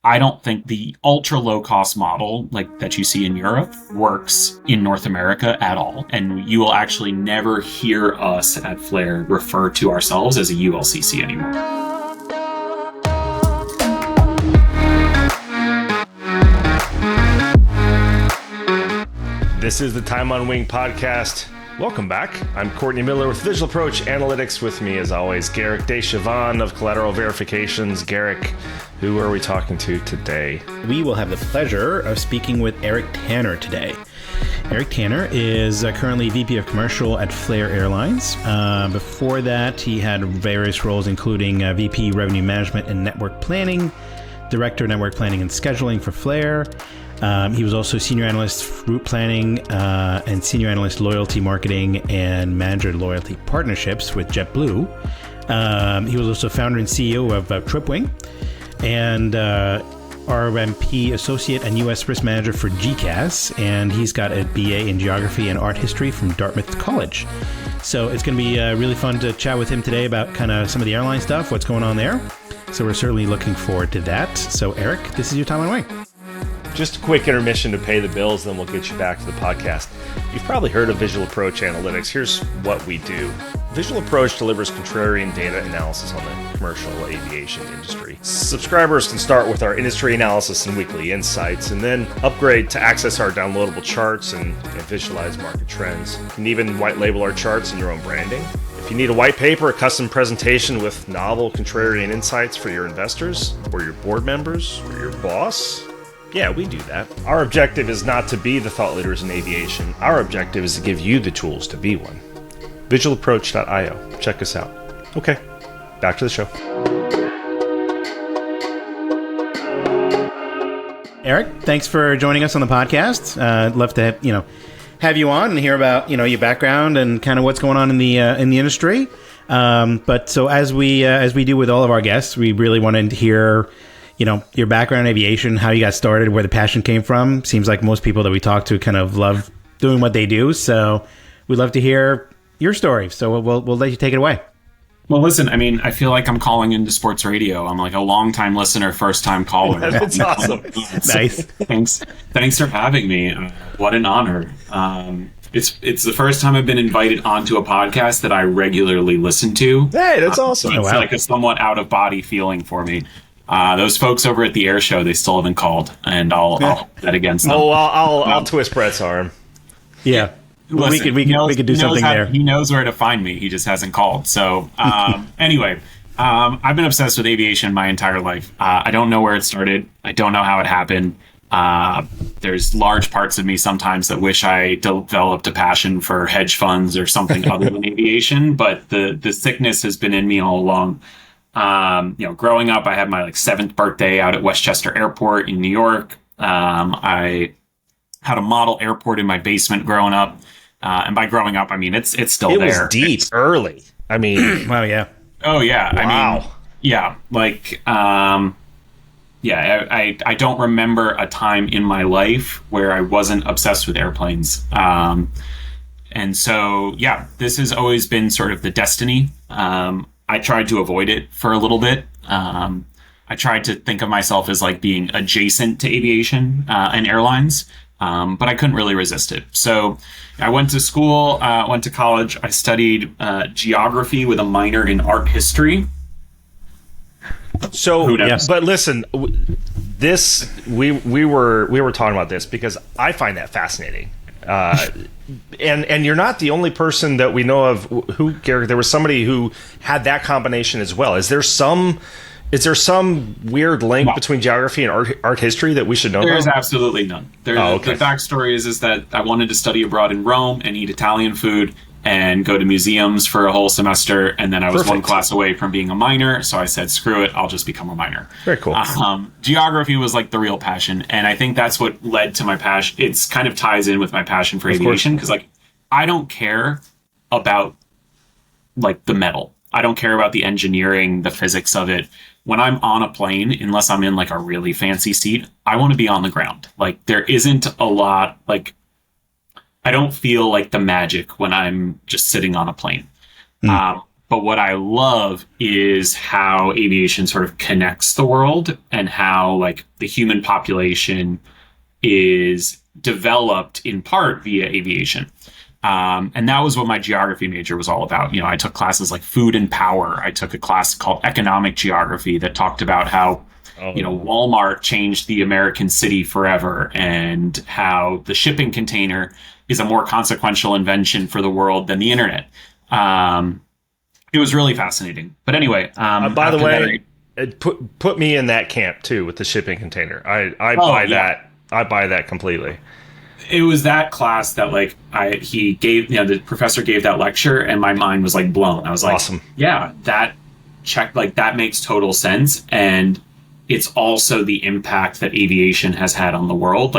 I don't think the ultra low cost model like that you see in Europe works in North America at all. And you will actually never hear us at Flair refer to ourselves as a ULCC anymore. This is the Time on Wing podcast. Welcome back. I'm Courtney Miller with Visual Approach Analytics. With me, as always, Garrick Deschavon of Collateral Verifications. Garrick, who are we talking to today? We will have the pleasure of speaking with Eric Tanner today. Eric Tanner is currently VP of Commercial at Flair Airlines. Before that, he had various roles, including VP Revenue Management and Network Planning, Director of Network Planning and Scheduling for Flair. He was also Senior Analyst Route Planning and Senior Analyst Loyalty Marketing and Manager Loyalty Partnerships with JetBlue. He was also founder and CEO of TripWing and RMP Associate and U.S. Risk Manager for GCAS. And he's got a BA in Geography and Art History from Dartmouth College. So it's going to be really fun to chat with him today about kind of some of the airline stuff, what's going on there. So we're certainly looking forward to that. So Eric, this is your time on wing. Just a quick intermission to pay the bills, then we'll get you back to the podcast. You've probably heard of Visual Approach Analytics. Here's what we do. Visual Approach delivers contrarian data analysis on the commercial aviation industry. Subscribers can start with our industry analysis and weekly insights, and then upgrade to access our downloadable charts and visualize market trends. You can even white label our charts in your own branding. If you need a white paper, a custom presentation with novel contrarian insights for your investors, or your board members, or your boss, yeah, we do that. Our objective is not to be the thought leaders in aviation. Our objective is to give you the tools to be one. Visualapproach.io. Check us out. Okay, back to the show. Eric, thanks for joining us on the podcast. I'd love to, have you on and hear about, your background and kind of what's going on in the industry. But so as we do with all of our guests, we really wanted to hear your background in aviation, how you got started, where the passion came from. Seems like most people that we talk to kind of love doing what they do. So we'd love to hear your story. So we'll let you take it away. Well, listen, I feel like I'm calling into sports radio. I'm like a long-time listener, first-time caller. That's awesome. Nice. Thanks for having me. What an honor. It's the first time I've been invited onto a podcast that I regularly listen to. Hey, that's awesome. So it's like a somewhat out-of-body feeling for me. Those folks over at the air show, they still haven't called, and I'll hold that against them. Oh, I'll twist Brett's arm. Yeah. Listen, we could do something there. He knows where to find me. He just hasn't called. So anyway, I've been obsessed with aviation my entire life. I don't know where it started. I don't know how it happened. There's large parts of me sometimes that wish I developed a passion for hedge funds or something other than aviation. But the sickness has been in me all along. Growing up, I had my 7th birthday out at Westchester Airport in New York. I had a model airport in my basement growing up. And by growing up, it's still there. It was deep early. Wow, yeah. Oh, yeah. Wow. I don't remember a time in my life where I wasn't obsessed with airplanes. And so, this has always been sort of the destiny. I tried to avoid it for a little bit. I tried to think of myself as being adjacent to aviation and airlines. But I couldn't really resist it. So I went to school, went to college. I studied geography with a minor in art history. So, but listen, this we were talking about this because I find that fascinating. And you're not the only person that we know of who, Garrick, there was somebody who had that combination as well. Is there some weird link between geography and art history that we should know about? There is absolutely none. The backstory is that I wanted to study abroad in Rome and eat Italian food and go to museums for a whole semester. And then I was one class away from being a minor. So I said, screw it, I'll just become a minor. Very cool. Geography was the real passion. And I think that's what led to my passion. It's kind of ties in with my passion for aviation. Because I don't care about the metal. I don't care about the engineering, the physics of it. When I'm on a plane, unless I'm in a really fancy seat, I want to be on the ground. There isn't a lot, I don't feel the magic when I'm just sitting on a plane. But what I love is how aviation sort of connects the world and how like the human population is developed in part via aviation. And that was what my geography major was all about. I took classes like food and power. I took a class called economic geography that talked about how, Walmart changed the American city forever and how the shipping container is a more consequential invention for the world than the internet. It was really fascinating. But anyway, by the way, put me in that camp too with the shipping container. I buy that. I buy that completely. It was that class that he gave, the professor gave that lecture and my mind was like blown. I was like, awesome. Yeah, that makes total sense. And it's also the impact that aviation has had on the world,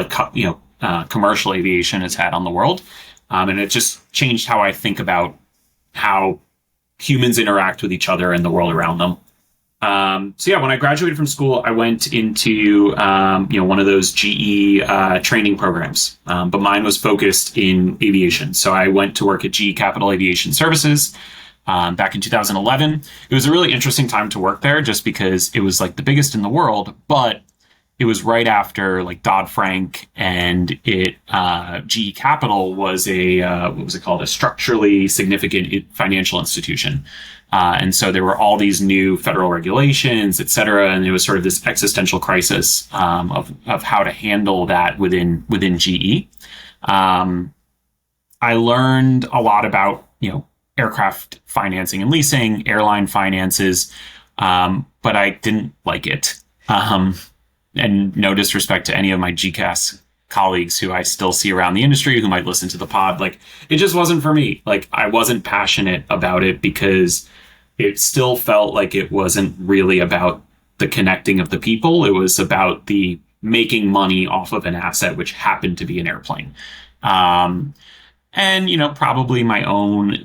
commercial aviation has had on the world. And it just changed how I think about how humans interact with each other and the world around them. When I graduated from school, I went into, one of those GE training programs, but mine was focused in aviation. So I went to work at GE Capital Aviation Services back in 2011. It was a really interesting time to work there just because it was like the biggest in the world, but it was right after like Dodd-Frank, and GE Capital was a structurally significant financial institution. And so there were all these new federal regulations, et cetera. And it was sort of this existential crisis of how to handle that within GE. I learned a lot about, aircraft financing and leasing, airline finances, but I didn't like it. And no disrespect to any of my GCAS colleagues who I still see around the industry who might listen to the pod. It just wasn't for me. I wasn't passionate about it because it still felt like it wasn't really about the connecting of the people. It was about the making money off of an asset, which happened to be an airplane. And, probably my own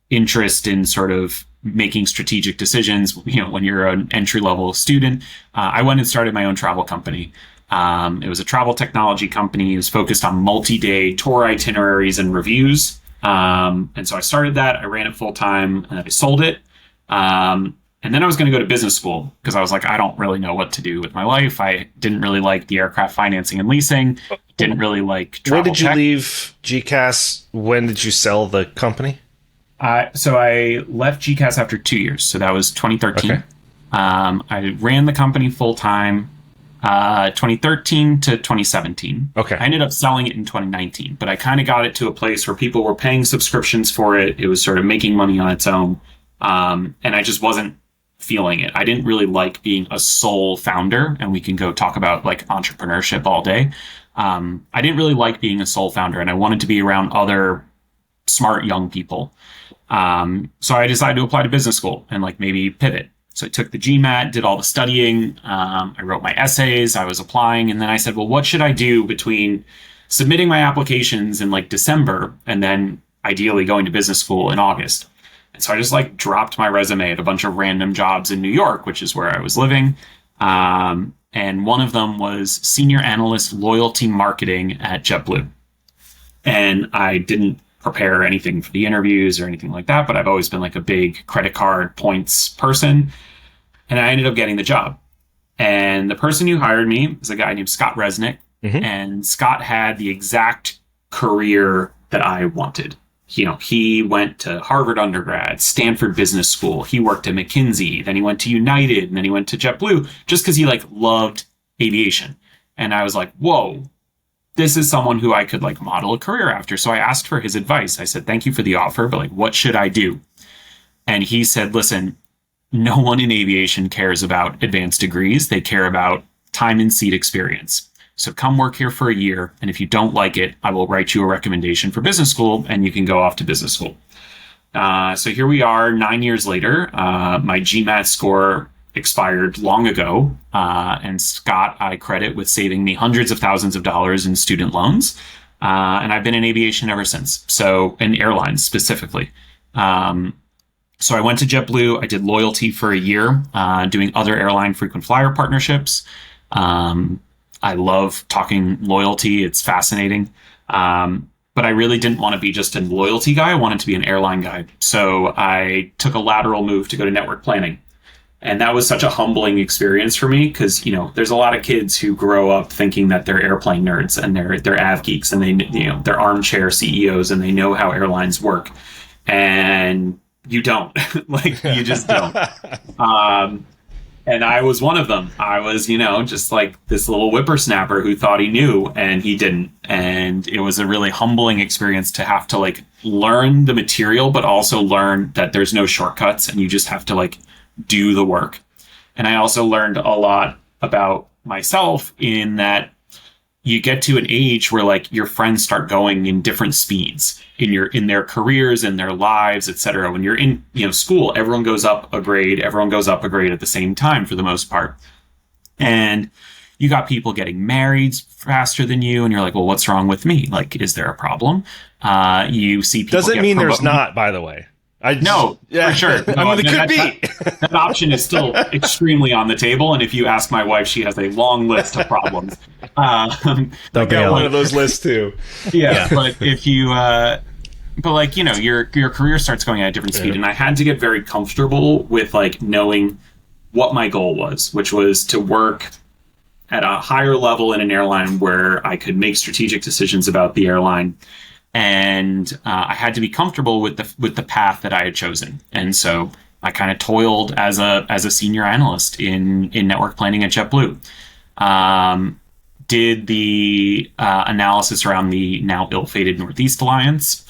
interest in sort of making strategic decisions, when you're an entry-level student. I went and started my own travel company. It was a travel technology company. It was focused on multi-day tour itineraries and reviews. And so I started that. I ran it full-time and I sold it. And then I was going to go to business school because I was like, I don't really know what to do with my life. I didn't really like the aircraft financing and leasing. Didn't really like travel. When did you leave GCAS? When did you sell the company? So I left GCAS after 2 years. So that was 2013. Okay. I ran the company full time, 2013 to 2017. Okay. I ended up selling it in 2019, but I kind of got it to a place where people were paying subscriptions for it. It was sort of making money on its own. And I just wasn't feeling it. I didn't really like being a sole founder, and we can go talk about entrepreneurship all day. I didn't really like being a sole founder, and I wanted to be around other smart young people. So I decided to apply to business school and maybe pivot. So I took the GMAT, did all the studying. I wrote my essays. I was applying. And then I said, well, what should I do between submitting my applications in December and then ideally going to business school in August? And so I just dropped my resume at a bunch of random jobs in New York, which is where I was living. And one of them was senior analyst loyalty marketing at JetBlue. And I didn't prepare anything for the interviews or anything like that, but I've always been a big credit card points person. And I ended up getting the job. And the person who hired me is a guy named Scott Resnick. Mm-hmm. And Scott had the exact career that I wanted. He went to Harvard undergrad, Stanford Business School. He worked at McKinsey. Then he went to United, and then he went to JetBlue just because he loved aviation. And I was like, whoa, this is someone who I could model a career after. So I asked for his advice. I said, thank you for the offer, but what should I do? And he said, listen, no one in aviation cares about advanced degrees. They care about time and seat experience. So come work here for a year. And if you don't like it, I will write you a recommendation for business school and you can go off to business school. So here we are 9 years later. My GMAT score expired long ago. And Scott, I credit with saving me hundreds of thousands of dollars in student loans. And I've been in aviation ever since. So in airlines specifically. So I went to JetBlue. I did loyalty for a year, doing other airline frequent flyer partnerships. I love talking loyalty. It's fascinating. but I really didn't want to be just a loyalty guy. I wanted to be an airline guy. So I took a lateral move to go to network planning. And that was such a humbling experience for me because, there's a lot of kids who grow up thinking that they're airplane nerds and they're av geeks and they're armchair CEOs and they know how airlines work. And you don't. You just don't. And I was one of them. I was, just like this little whippersnapper who thought he knew and he didn't. And it was a really humbling experience to have to learn the material, but also learn that there's no shortcuts and you just have to do the work. And I also learned a lot about myself in that you get to an age where your friends start going in different speeds in their careers, in their lives, etc. When you're in school, everyone goes up a grade at the same time for the most part. And you got people getting married faster than you, and you're like, well, what's wrong with me? Is there a problem? You see people doesn't mean there's not, by the way. No, for sure. No, it could be. That option is still extremely on the table, and if you ask my wife, she has a long list of problems. I got one of those lists too. Yeah, but if you, your career starts going at a different speed, and I had to get very comfortable with knowing what my goal was, which was to work at a higher level in an airline where I could make strategic decisions about the airline. And I had to be comfortable with the path that I had chosen, and so I kind of toiled as a senior analyst in network planning at JetBlue. Did the analysis around the now ill-fated Northeast Alliance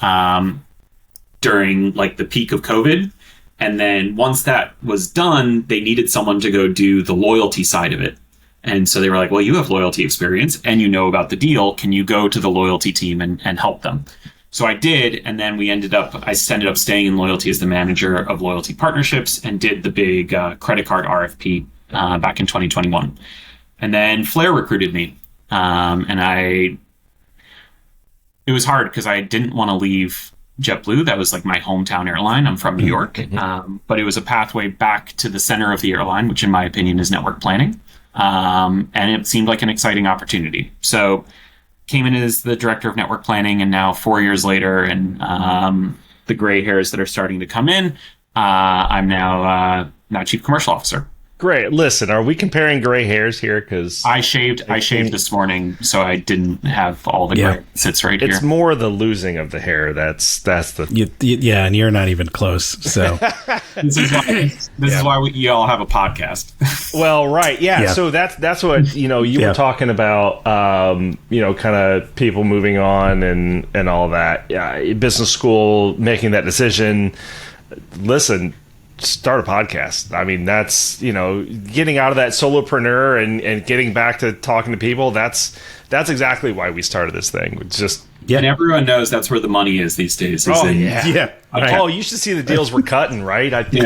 during the peak of COVID, and then once that was done, they needed someone to go do the loyalty side of it. And so they were like, well, you have loyalty experience and you know about the deal. Can you go to the loyalty team and help them? So I did. And then I ended up staying in loyalty as the manager of loyalty partnerships and did the big credit card RFP back in 2021. And then Flair recruited me. It was hard because I didn't want to leave JetBlue. That was my hometown airline. I'm from New York. But it was a pathway back to the center of the airline, which in my opinion is network planning. And it seemed like an exciting opportunity. So came in as the director of network planning, and now 4 years later, and the gray hairs that are starting to come in, I'm now chief commercial officer. Great. Listen, are we comparing gray hairs here? Because I shaved this morning, so I didn't have all the gray sits right here. It's more the losing of the hair. That's the and you're not even close. So this is why you all have a podcast. Well, right, yeah. So that's what you were talking about. Kind of people moving on and all that. Yeah, business school, making that decision. Listen. Start a podcast. I mean, that's getting out of that solopreneur and getting back to talking to people. That's exactly why we started this thing. It's just and everyone knows that's where the money is these days. Paul, you should see the deals we're cutting, right? I think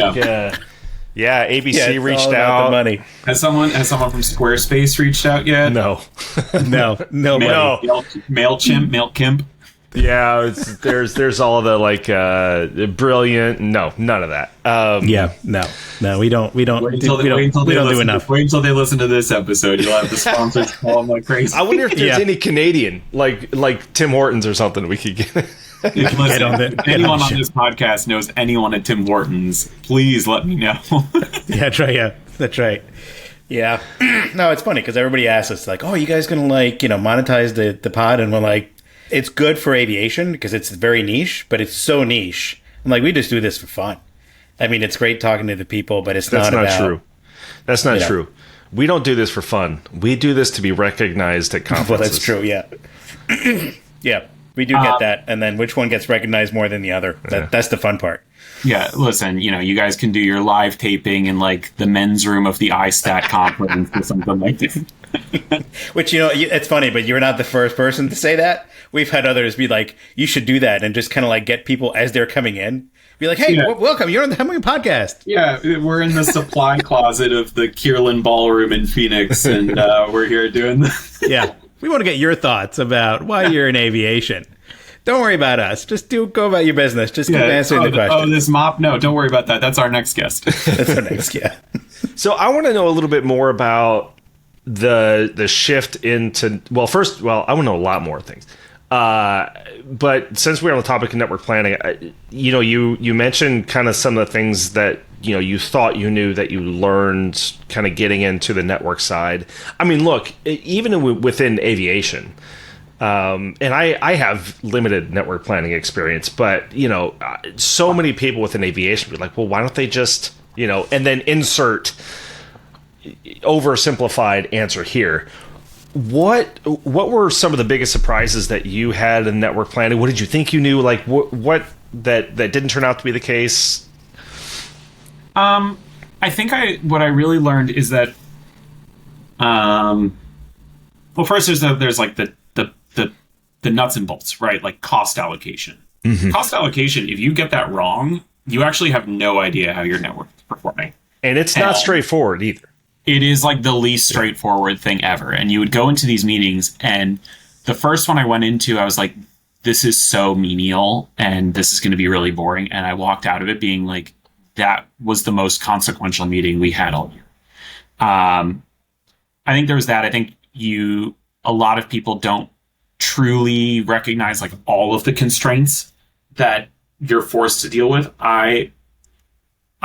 ABC reached out. The money. Has someone from Squarespace reached out yet? No. MailChimp. Yeah, there's all of the brilliant. No, none of that. No, we don't do enough. Wait until they listen to this episode. You'll have the sponsors call them like crazy. I wonder if there's any Canadian like Tim Hortons or something we could get. If anyone on this podcast knows anyone at Tim Hortons, please let me know. That's right. Yeah. No, it's funny because everybody asks us oh, you guys gonna monetize the pod, and we're like. It's good for aviation because it's very niche, but it's so niche. I'm we just do this for fun. I mean, it's great talking to the people, but that's not true. That's not true. We don't do this for fun. We do this to be recognized at conferences. Well, that's true. Yeah. Yeah, we do get that. And then which one gets recognized more than the other? That's the fun part. Yeah, listen, you guys can do your live taping in the men's room of the iStat conference or something like that. Which, it's funny, but you're not the first person to say that. We've had others be like, you should do that and just kind of get people as they're coming in. Be like, hey, welcome. You're on the Humming Podcast. Yeah, we're in the supply closet of the Kierland Ballroom in Phoenix, and we're here doing this. Yeah, we want to get your thoughts about why you're in aviation. Don't worry about us. Just go about your business. Just keep answering the question. Oh, this mop? No, don't worry about that. That's our next guest. That's our next guest. So I want to know a little bit more about the shift into I want to know a lot more things. But since we're on the topic of network planning, you mentioned kind of some of the things that you thought you knew that you learned kind of getting into the network side. I mean, look, even within aviation, and I have limited network planning experience, but so many people within aviation be like, well, why don't they just and then insert oversimplified answer here. What were some of the biggest surprises that you had in network planning? What did you think you knew? Like what that didn't turn out to be the case? I think what I really learned is that, well, first there's like the nuts and bolts, right? Like cost allocation. Mm-hmm. Cost allocation. If you get that wrong, you actually have no idea how your network is performing, and it's not straightforward either. It is like the least straightforward thing ever. And you would go into these meetings, and the first one I went into, I was like, this is so menial and this is going to be really boring. And I walked out of it being like, that was the most consequential meeting we had all year. I think there was that. I think a lot of people don't truly recognize like all of the constraints that you're forced to deal with.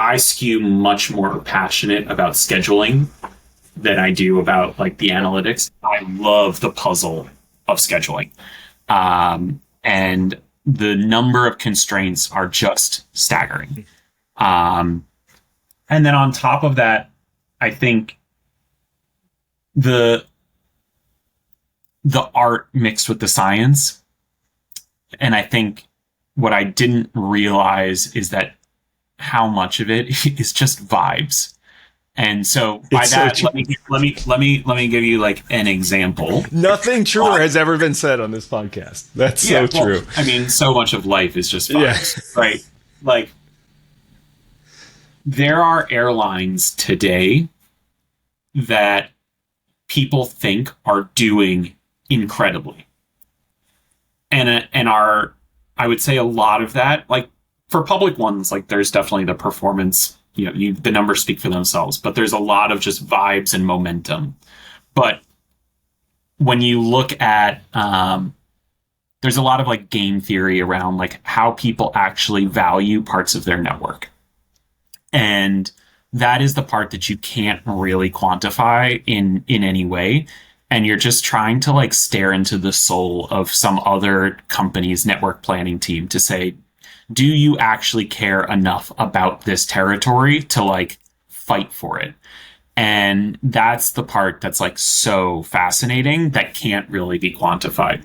I skew much more passionate about scheduling than I do about like the analytics. I love the puzzle of scheduling. And the number of constraints are just staggering. And then on top of that, I think the art mixed with the science. And I think what I didn't realize is that how much of it is just vibes. And so by that, let me give you like an example. Nothing truer has ever been said on this podcast. That's so true. I mean, so much of life is just vibes, right? Like there are airlines today that people think are doing incredibly. And are, I would say a lot of that, like, for public ones, like there's definitely the performance, the numbers speak for themselves, but there's a lot of just vibes and momentum. But when you look at, there's a lot of like game theory around like how people actually value parts of their network. And that is the part that you can't really quantify in any way. And you're just trying to like stare into the soul of some other company's network planning team to say, do you actually care enough about this territory to like fight for it? And that's the part that's like so fascinating that can't really be quantified.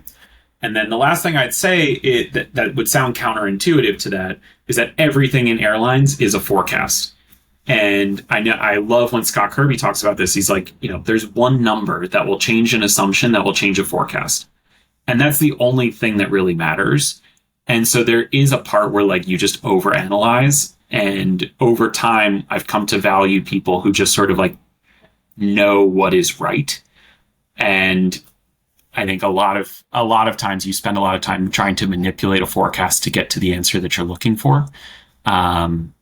And then the last thing I'd say that would sound counterintuitive to that is that everything in airlines is a forecast. And I love when Scott Kirby talks about this. He's like, there's one number that will change an assumption that will change a forecast. And that's the only thing that really matters. And so there is a part where like you just overanalyze, and over time I've come to value people who just sort of like know what is right. And I think a lot of times you spend a lot of time trying to manipulate a forecast to get to the answer that you're looking for. And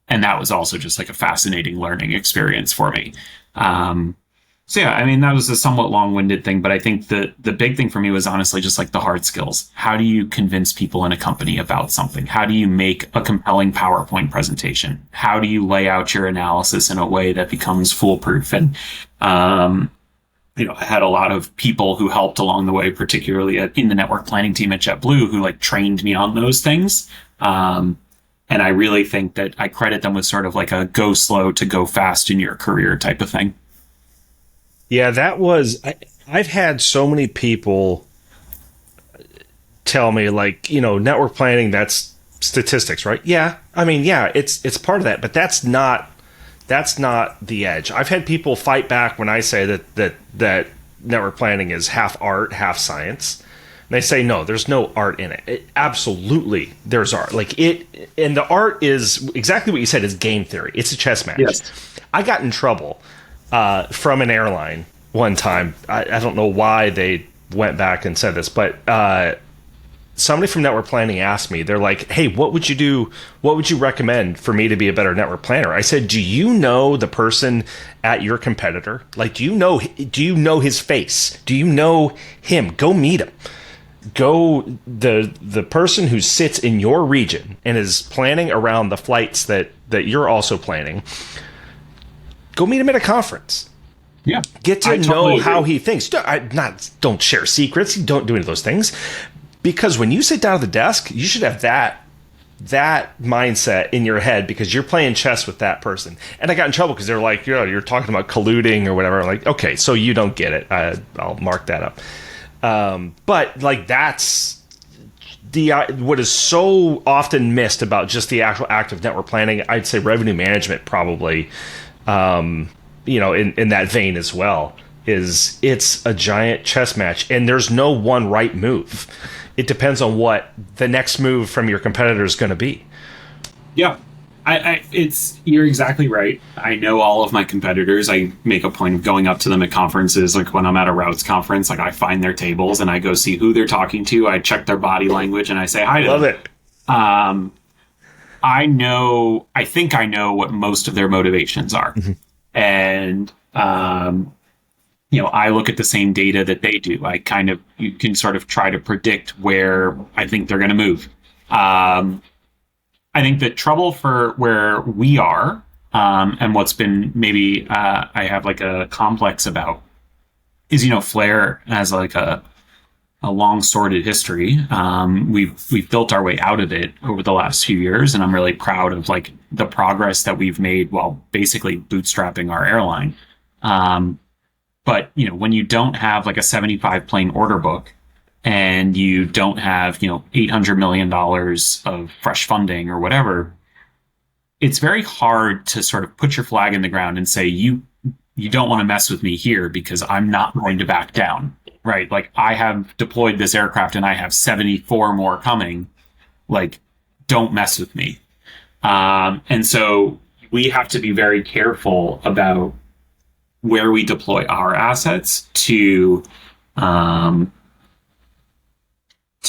that was also just like a fascinating learning experience for me. So yeah, I mean, that was a somewhat long-winded thing, but I think the big thing for me was honestly just like the hard skills. How do you convince people in a company about something? How do you make a compelling PowerPoint presentation? How do you lay out your analysis in a way that becomes foolproof? And, I had a lot of people who helped along the way, particularly in the network planning team at JetBlue, who like trained me on those things. And I really think that I credit them with sort of like a go slow to go fast in your career type of thing. Yeah, that was. I've had so many people tell me, like, network planning, that's statistics, right? Yeah, I mean, yeah, it's part of that, but that's not the edge. I've had people fight back when I say that network planning is half art, half science. And they say, no, there's no art in it. Absolutely, there's art. Like and the art is exactly what you said, is game theory. It's a chess match. Yes. I got in trouble from an airline one time. I don't know why they went back and said this, but somebody from network planning asked me, they're like, hey, what would you do? What would you recommend for me to be a better network planner? I said, do you know the person at your competitor? Like, do you know his face? Do you know him? Go meet him. the person who sits in your region and is planning around the flights that you're also planning, go meet him at a conference. Yeah. Get to know totally how agree. he thinks. Don't share secrets. Don't do any of those things. Because when you sit down at the desk, you should have that mindset in your head, because you're playing chess with that person. And I got in trouble because they're like, you're talking about colluding or whatever. I'm like, okay, so you don't get it. I'll mark that up. But like, that's what is so often missed about just the actual act of network planning. I'd say revenue management probably, in that vein as well, is it's a giant chess match, and there's no one right move. It depends on what the next move from your competitor is going to be. Yeah. You're exactly right. I know all of my competitors. I make a point of going up to them at conferences. Like when I'm at a routes conference, like I find their tables and I go see who they're talking to. I check their body language and I say hi to them. Love it. I think I know what most of their motivations are. Mm-hmm. And, I look at the same data that they do. You can sort of try to predict where I think they're going to move. I think the trouble for where we are, and what's been maybe I have like a complex about, is Flair has like a long sordid history. We've built our way out of it over the last few years, and I'm really proud of like the progress that we've made while basically bootstrapping our airline. But when you don't have like a 75 plane order book, and you don't have, $800 million of fresh funding or whatever, it's very hard to sort of put your flag in the ground and say, you don't want to mess with me here because I'm not going to back down, right? Like, I have deployed this aircraft and I have 74 more coming. Like, don't mess with me. And so we have to be very careful about where we deploy our assets to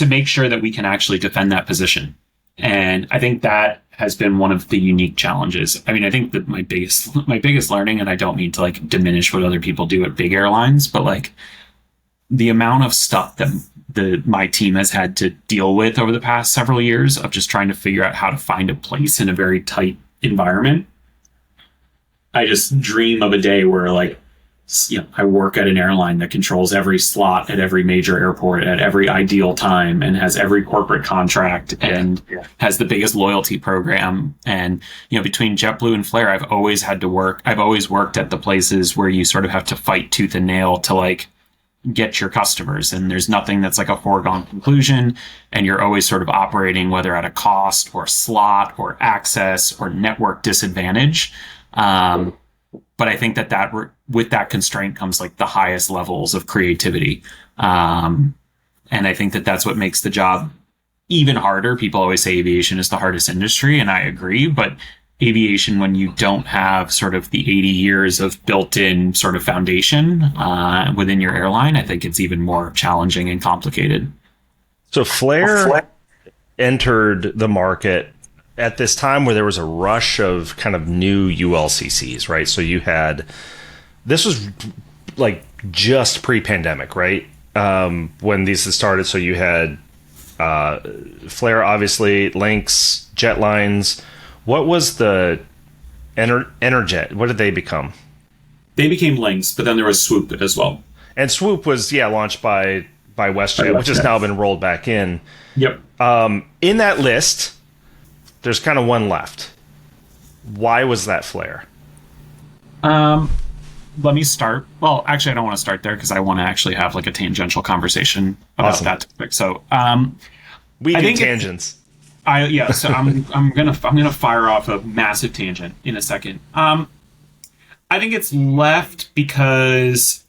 make sure that we can actually defend that position. And I think that has been one of the unique challenges. I mean, I think that my biggest learning, and I don't mean to like diminish what other people do at big airlines, but like the amount of stuff that my team has had to deal with over the past several years of just trying to figure out how to find a place in a very tight environment. I just dream of a day where like, I work at an airline that controls every slot at every major airport at every ideal time and has every corporate contract and has the biggest loyalty program. And, between JetBlue and Flair, I've always worked at the places where you sort of have to fight tooth and nail to like get your customers. And there's nothing that's like a foregone conclusion. And you're always sort of operating whether at a cost or slot or access or network disadvantage. But I think that with that constraint comes like the highest levels of creativity. And I think that that's what makes the job even harder. People always say aviation is the hardest industry, and I agree. But aviation, when you don't have sort of the 80 years of built-in sort of foundation within your airline, I think it's even more challenging and complicated. So Flair entered the market at this time where there was a rush of kind of new ULCCs, right? So this was like just pre-pandemic, right? When these started. So you had Flair, obviously, Lynx, Jetlines. What was the Enerjet? What did they become? They became Lynx, but then there was Swoop as well. And Swoop was, launched by WestJet, which has now been rolled back in. Yep. In that list, there's kind of one left. Why was that Flair? Let me start. Well, actually, I don't want to start there because I want to actually have like a tangential conversation about that topic. So, we do tangents. So I'm gonna fire off a massive tangent in a second. I think it's left because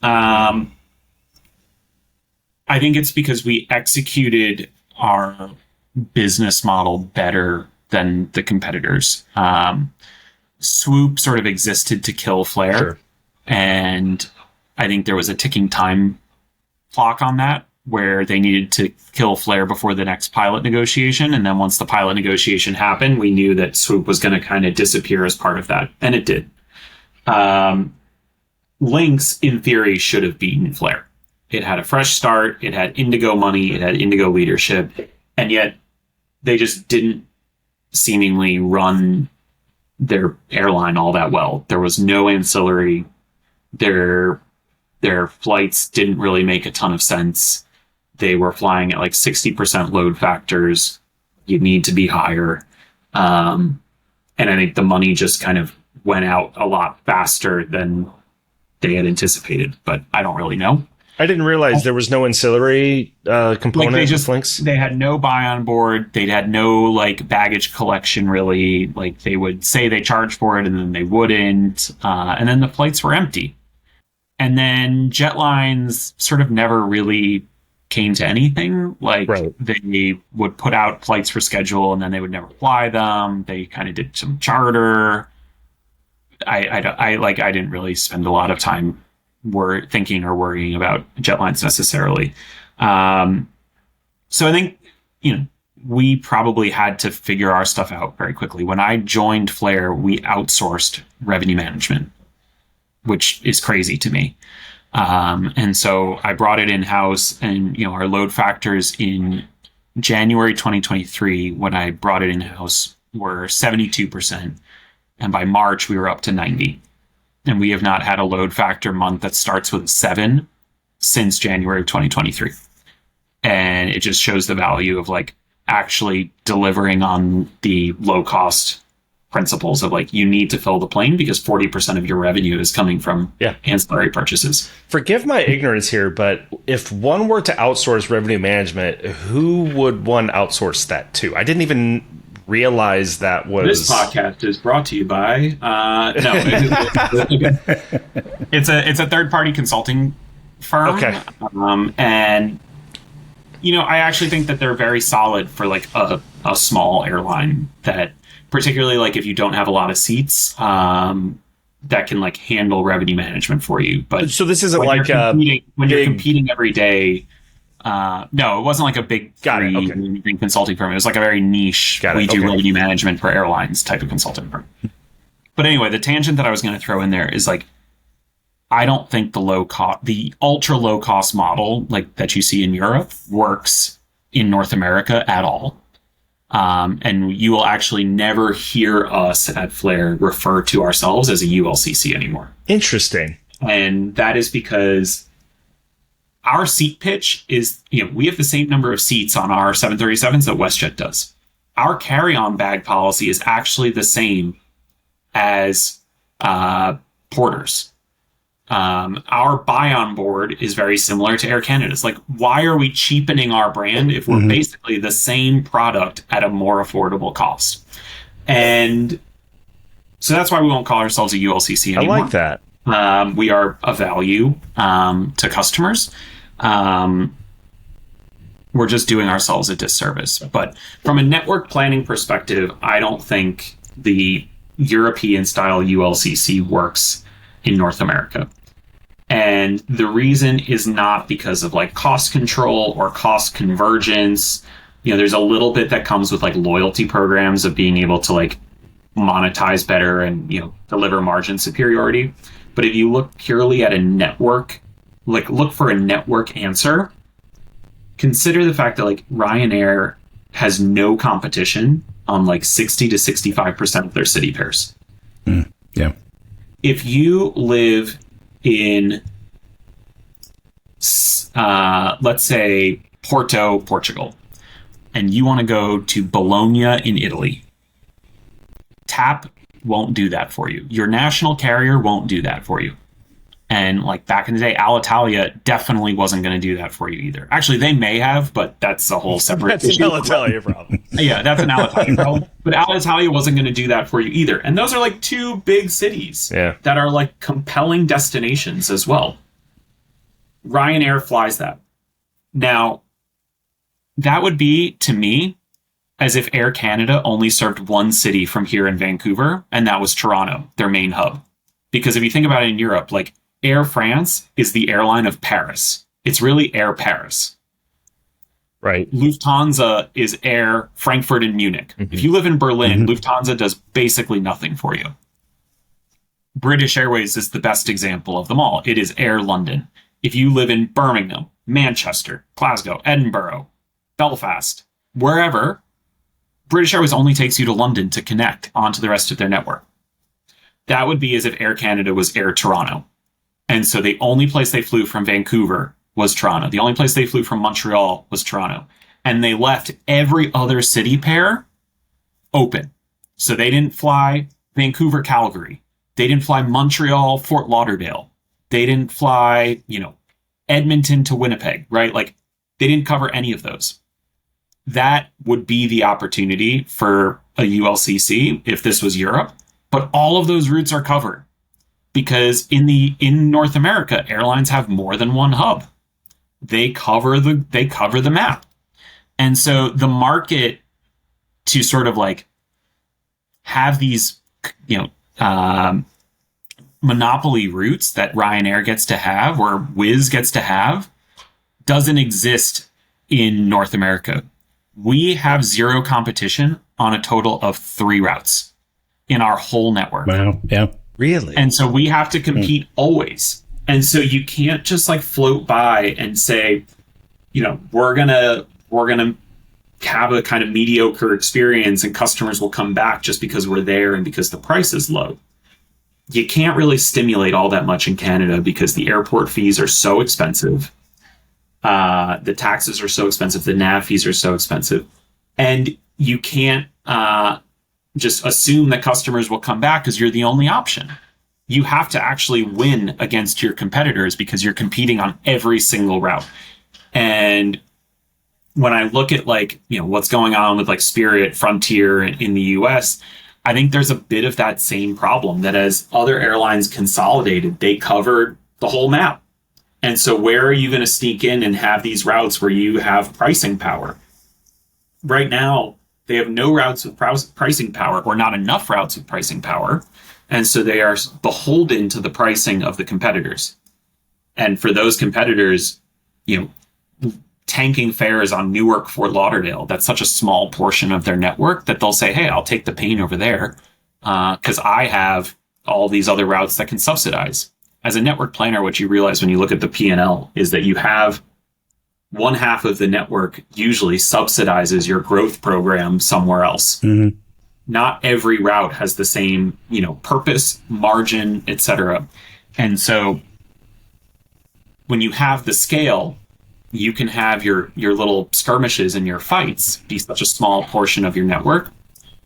we executed our business model better than the competitors. Swoop sort of existed to kill Flair. Sure. And I think there was a ticking time clock on that where they needed to kill Flair before the next pilot negotiation. And then once the pilot negotiation happened, we knew that Swoop was going to kind of disappear as part of that. And it did. Lynx, in theory, should have beaten Flair. It had a fresh start. It had Indigo money. It had Indigo leadership. And yet they just didn't seemingly run their airline all that well. There was no ancillary. Their flights didn't really make a ton of sense. They were flying at like 60% load factors. You need to be higher. And I think the money just kind of went out a lot faster than they had anticipated, but I don't really know. I didn't realize there was no ancillary component. They had no buy on board. They had no like baggage collection really. Like they would say they charged for it and then they wouldn't. And then the flights were empty. And then jet lines sort of never really came to anything. Like they would put out flights for schedule and then they would never fly them. They kind of did some charter. I didn't really spend a lot of time thinking or worrying about jet lines necessarily. So I think, we probably had to figure our stuff out very quickly. When I joined Flair, we outsourced revenue management, which is crazy to me. And so I brought it in-house, and, our load factors in January 2023, when I brought it in-house, were 72%. And by March, we were up to 90. And we have not had a load factor month that starts with a 7 since January of 2023. And it just shows the value of like actually delivering on the low cost principles of like, you need to fill the plane because 40% of your revenue is coming from ancillary purchases. Forgive my ignorance here, but if one were to outsource revenue management, who would one outsource that to? I didn't even realize that was... This podcast is brought to you by it's a third-party consulting firm. Okay. And I actually think that they're very solid for like a small airline, that particularly like if you don't have a lot of seats, that can like handle revenue management for you. But so this isn't when like you're competing every day. No, it wasn't like a big consulting firm. It was like a very niche, revenue management for airlines type of consulting firm. But anyway, the tangent that I was going to throw in there is like, I don't think the ultra low cost model like that you see in Europe works in North America at all. And you will actually never hear us at Flair refer to ourselves as a ULCC anymore. Interesting. And that is because our seat pitch is, we have the same number of seats on our 737s that WestJet does. Our carry-on bag policy is actually the same as Porter's. Our buy on board is very similar to Air Canada's. Like, why are we cheapening our brand if we're basically the same product at a more affordable cost? And so that's why we won't call ourselves a ULCC anymore. I like that. We are a value to customers. We're just doing ourselves a disservice. But from a network planning perspective, I don't think the European style ULCC works in North America. And the reason is not because of like cost control or cost convergence. There's a little bit that comes with like loyalty programs of being able to like monetize better and, deliver margin superiority. But if you look purely at a network, like look for a network answer, consider the fact that like Ryanair has no competition on like 60 to 65% of their city pairs. Yeah. If you live in, let's say, Porto, Portugal, and you want to go to Bologna in Italy, TAP won't do that for you. Your national carrier won't do that for you. And like back in the day, Alitalia definitely wasn't going to do that for you either. Actually, they may have, but that's a whole separate issue. That's an Alitalia problem. Yeah, that's an Alitalia problem. But Alitalia wasn't going to do that for you either. And those are like two big cities that are like compelling destinations as well. Ryanair flies that. Now, that would be, to me, as if Air Canada only served one city from here in Vancouver, and that was Toronto, their main hub. Because if you think about it in Europe, like Air France is the airline of Paris. It's really Air Paris. Right. Lufthansa is Air Frankfurt and Munich. If you live in Berlin, Lufthansa does basically nothing for you. British Airways is the best example of them all. It is Air London. if you live in Birmingham, Manchester, Glasgow, Edinburgh, Belfast, wherever, British Airways only takes you to London to connect onto the rest of their network. That would be as if Air Canada was Air Toronto. And so the only place they flew from Vancouver was Toronto. The only place they flew from Montreal was Toronto. And they left every other city pair open. So they didn't fly Vancouver, Calgary. They didn't fly Montreal, Fort Lauderdale. They didn't fly, Edmonton to Winnipeg, right? Like, they didn't cover any of those. That would be the opportunity for a ULCC if this was Europe. But all of those routes are covered because in North America, airlines have more than one hub. They cover the map. And so the market to sort of like have these, monopoly routes that Ryanair gets to have or Wizz gets to have doesn't exist in North America. We have zero competition on a total of 3 routes in our whole network. Wow. Yeah. Really? And so we have to compete always. And so you can't just like float by and say, we're gonna have a kind of mediocre experience and customers will come back just because we're there and because the price is low. You can't really stimulate all that much in Canada because the airport fees are so expensive. The taxes are so expensive. The nav fees are so expensive. And you can't just assume that customers will come back because you're the only option. You have to actually win against your competitors because you're competing on every single route. And when I look at what's going on with like Spirit, Frontier in the US, I think there's a bit of that same problem that as other airlines consolidated, they covered the whole map. And so where are you going to sneak in and have these routes where you have pricing power? Right now, they have no routes with pricing power or not enough routes with pricing power. And so they are beholden to the pricing of the competitors. And for those competitors, tanking fares on Newark, Fort Lauderdale, that's such a small portion of their network that they'll say, hey, I'll take the pain over there because I have all these other routes that can subsidize. As a network planner, what you realize when you look at the P&L is that you have one half of the network usually subsidizes your growth program somewhere else. Mm-hmm. Not every route has the same, purpose, margin, etc. And so when you have the scale, you can have your little skirmishes and your fights be such a small portion of your network.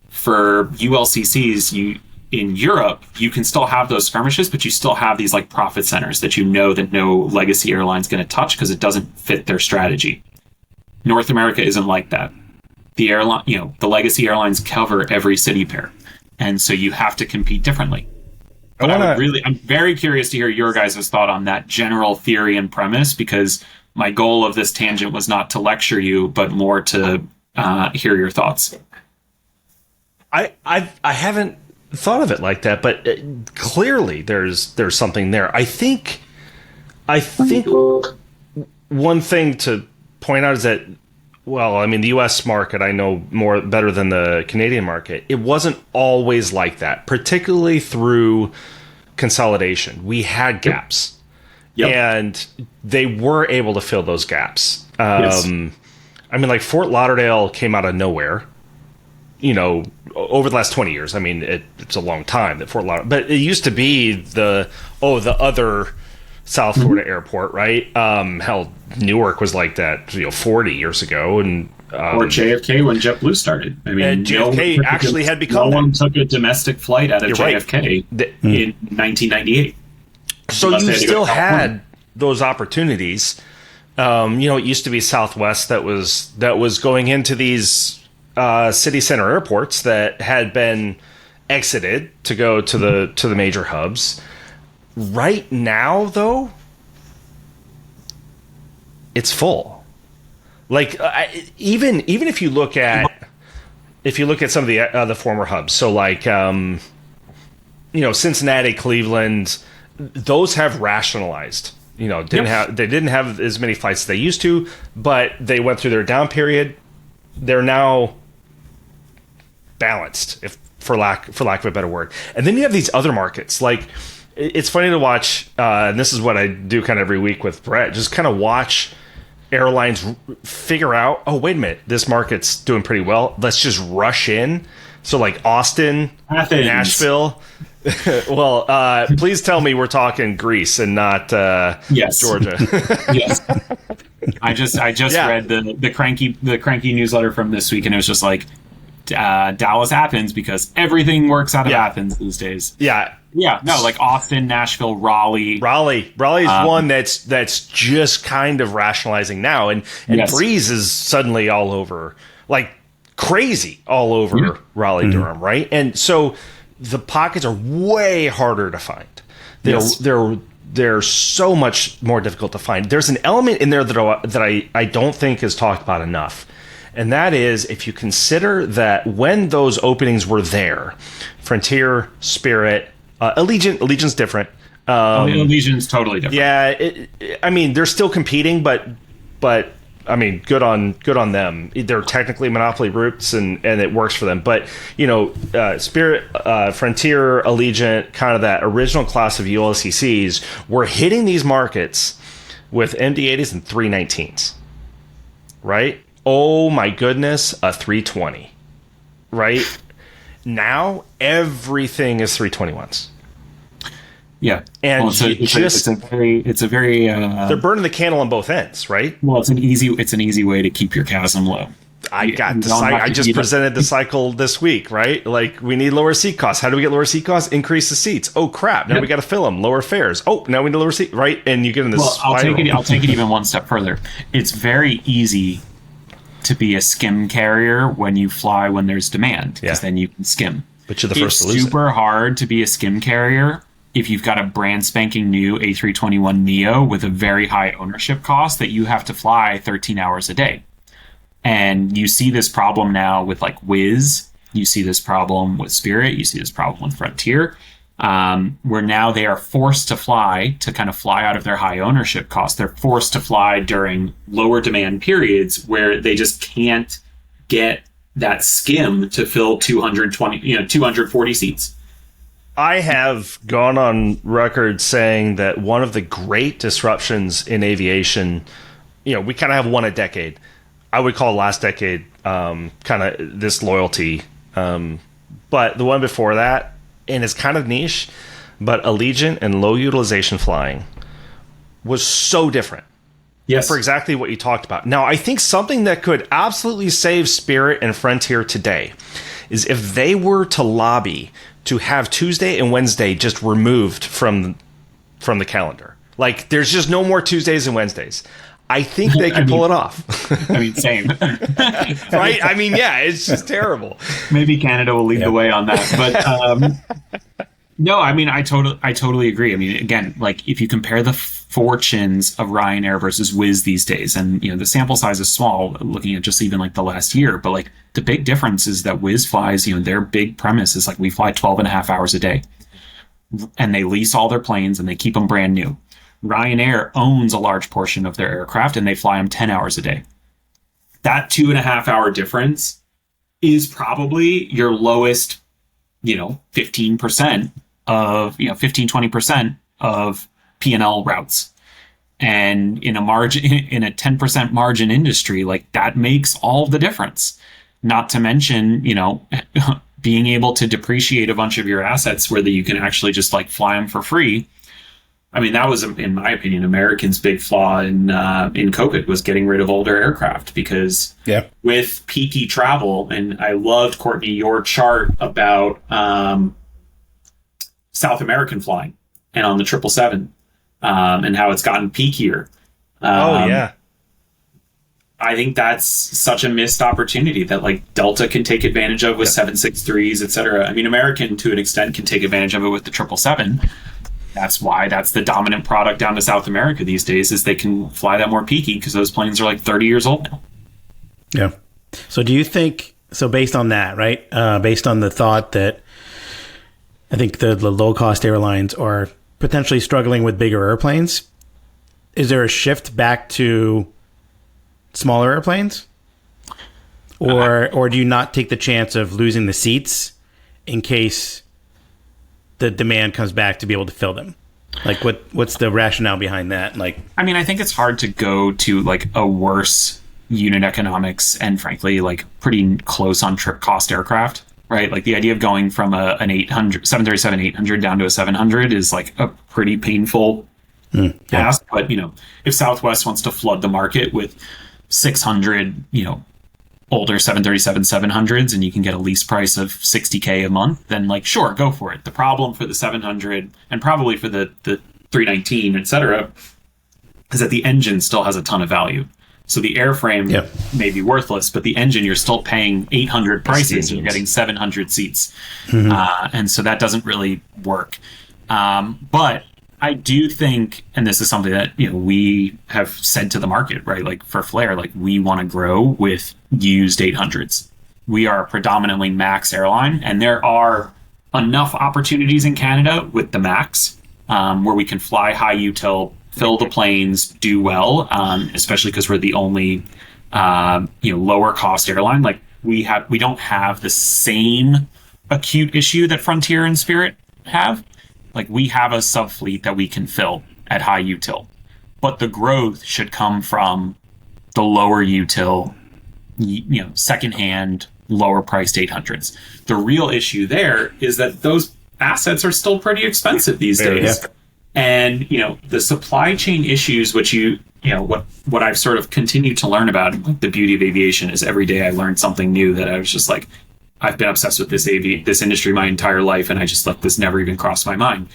For ULCCs, in Europe, you can still have those skirmishes, but you still have these like profit centers that that no legacy airline's going to touch because it doesn't fit their strategy. North America isn't like that. The airline, the legacy airlines cover every city pair, and so you have to compete differently. But I'm very curious to hear your guys' thought on that general theory and premise, because my goal of this tangent was not to lecture you, but more to hear your thoughts. I haven't thought of it like that, but clearly there's something there. I think one thing to point out is that, the U.S. market I know better than the Canadian market. It wasn't always like that, particularly through consolidation. We had gaps. Yep. And they were able to fill those gaps. Yes. Fort Lauderdale came out of nowhere, over the last 20 years. It's a long time that Fort Lauderdale, but it used to be the other South Florida airport, right? Hell, Newark was like that, 40 years ago. And or JFK when JetBlue started. JFK actually had become no one took a domestic flight out of JFK in 1998. So you still had those opportunities. It used to be Southwest that was going into these city center airports that had been exited to go to the major hubs. Right now, though, it's full. Like even if you look at some of the former hubs, so like Cincinnati, Cleveland. Those have rationalized. They didn't have as many flights as they used to, but they went through their down period. They're now balanced, if for lack of a better word. And then you have these other markets, like it's funny to watch, and this is what I do kind of every week with Brett, just kind of watch airlines figure out, oh, wait a minute, this market's doing pretty well. Let's just rush in. So like Austin, Athens. Nashville. Well, please tell me we're talking Greece and not Yes. Georgia. Yes. I just read the cranky newsletter from this week, and it was just like Dallas, Athens, because everything works out of Athens these days. Yeah. Yeah, no, like Austin, Nashville, Raleigh. Raleigh's one that's just kind of rationalizing now, and Yes. Breeze is suddenly all over, like crazy all over Raleigh, Durham, right? And so the pockets are way harder to find. They're so much more difficult to find. There's an element in there that I don't think is talked about enough. And that is, if you consider that when those openings were there, Frontier, Spirit, Allegiant's different. Allegiant's totally different. Yeah, I mean, they're still competing, but I mean, good on them. They're technically monopoly routes, and it works for them. But Spirit, Frontier, Allegiant, kind of that original class of ULCCs, were hitting these markets with MD-80s and 319s, right? Oh my goodness, a 320, right? Now everything is 321s. Yeah, and it's a very they're burning the candle on both ends, right? Well, it's an easy way to keep your CASM low. I just presented the cycle this week, right? Like, we need lower seat costs. How do we get lower seat costs? Increase the seats. Oh crap! Now we got to fill them. Lower fares. Oh, now we need lower seat. Right, and you get in this. Well, I'll take it even one step further. It's very easy to be a skim carrier when you fly when there's demand, because then you can skim. But you're the first to lose. It's super hard to be a skim carrier if you've got a brand spanking new A321neo with a very high ownership cost that you have to fly 13 hours a day. And you see this problem now with like Wizz, you see this problem with Spirit, you see this problem with Frontier, where now they are forced to fly out of their high ownership costs. They're forced to fly during lower demand periods where they just can't get that skim to fill 240 seats. I have gone on record saying that one of the great disruptions in aviation, we kind of have one a decade. I would call last decade kind of this loyalty. But the one before that, and it's kind of niche, but Allegiant and low utilization flying was so different. Yes. For exactly what you talked about. Now, I think something that could absolutely save Spirit and Frontier today is if they were to lobby to have Tuesday and Wednesday just removed from the calendar. Like, there's just no more Tuesdays and Wednesdays. I think they can pull it off. Same. Right? I mean, yeah, it's just terrible. Maybe Canada will lead the way on that. But no, I mean, I totally agree. I mean, again, like, if you compare the fortunes of Ryanair versus Wizz these days, and the sample size is small, looking at just even like the last year, but like the big difference is that Wizz flies, their big premise is like, we fly 12 and a half hours a day, and they lease all their planes and they keep them brand new. Ryanair owns a large portion of their aircraft and they fly them 10 hours a day. That 2.5 hour difference is probably your lowest, 15% of, 15-20% of P&L routes. And in a 10% margin industry, like, that makes all the difference. Not to mention, being able to depreciate a bunch of your assets where you can actually just like fly them for free. I mean, that was, in my opinion, American's big flaw in COVID was getting rid of older aircraft, because with peaky travel, and I loved, Courtney, your chart about South American flying and on the 777 and how it's gotten peakier. I think that's such a missed opportunity that like Delta can take advantage of with 763s, et cetera. I mean, American to an extent can take advantage of it with the 777. That's why that's the dominant product down to South America these days, is they can fly that more peaky because those planes are like 30 years old now. Yeah. So do you think, based on that, right? Based on the thought that I think the low-cost airlines are potentially struggling with bigger airplanes, is there a shift back to smaller airplanes? Or do you not take the chance of losing the seats in case the demand comes back to be able to fill them? Like, what's the rationale behind that? Like, I mean, I think it's hard to go to like a worse unit economics and frankly, like pretty close on trip cost aircraft, right? Like the idea of going from an 737-800 down to a 700 is like a pretty painful ask. But, if Southwest wants to flood the market with 600, older 737-700s and you can get a lease price of $60K a month, then like, sure, go for it. The problem for the 700 and probably for the 319, et cetera, is that the engine still has a ton of value. So the airframe may be worthless, but the engine, you're still paying 800 prices and you're getting 700 seats. And so that doesn't really work. But I do think, and this is something that, we have said to the market, right? Like for Flair, like we want to grow with used 800s. We are a predominantly MAX airline, and there are enough opportunities in Canada with the MAX where we can fly high util, fill the planes, do well, especially because we're the only, lower cost airline. Like we don't have the same acute issue that Frontier and Spirit have. Like we have a sub fleet that we can fill at high util, but the growth should come from the lower util, secondhand, lower priced 800s. The real issue there is that those assets are still pretty expensive these days. And, the supply chain issues, which what I've sort of continued to learn about, like the beauty of aviation is every day I learned something new that I was just like, I've been obsessed with this industry my entire life, and I just let this never even cross my mind.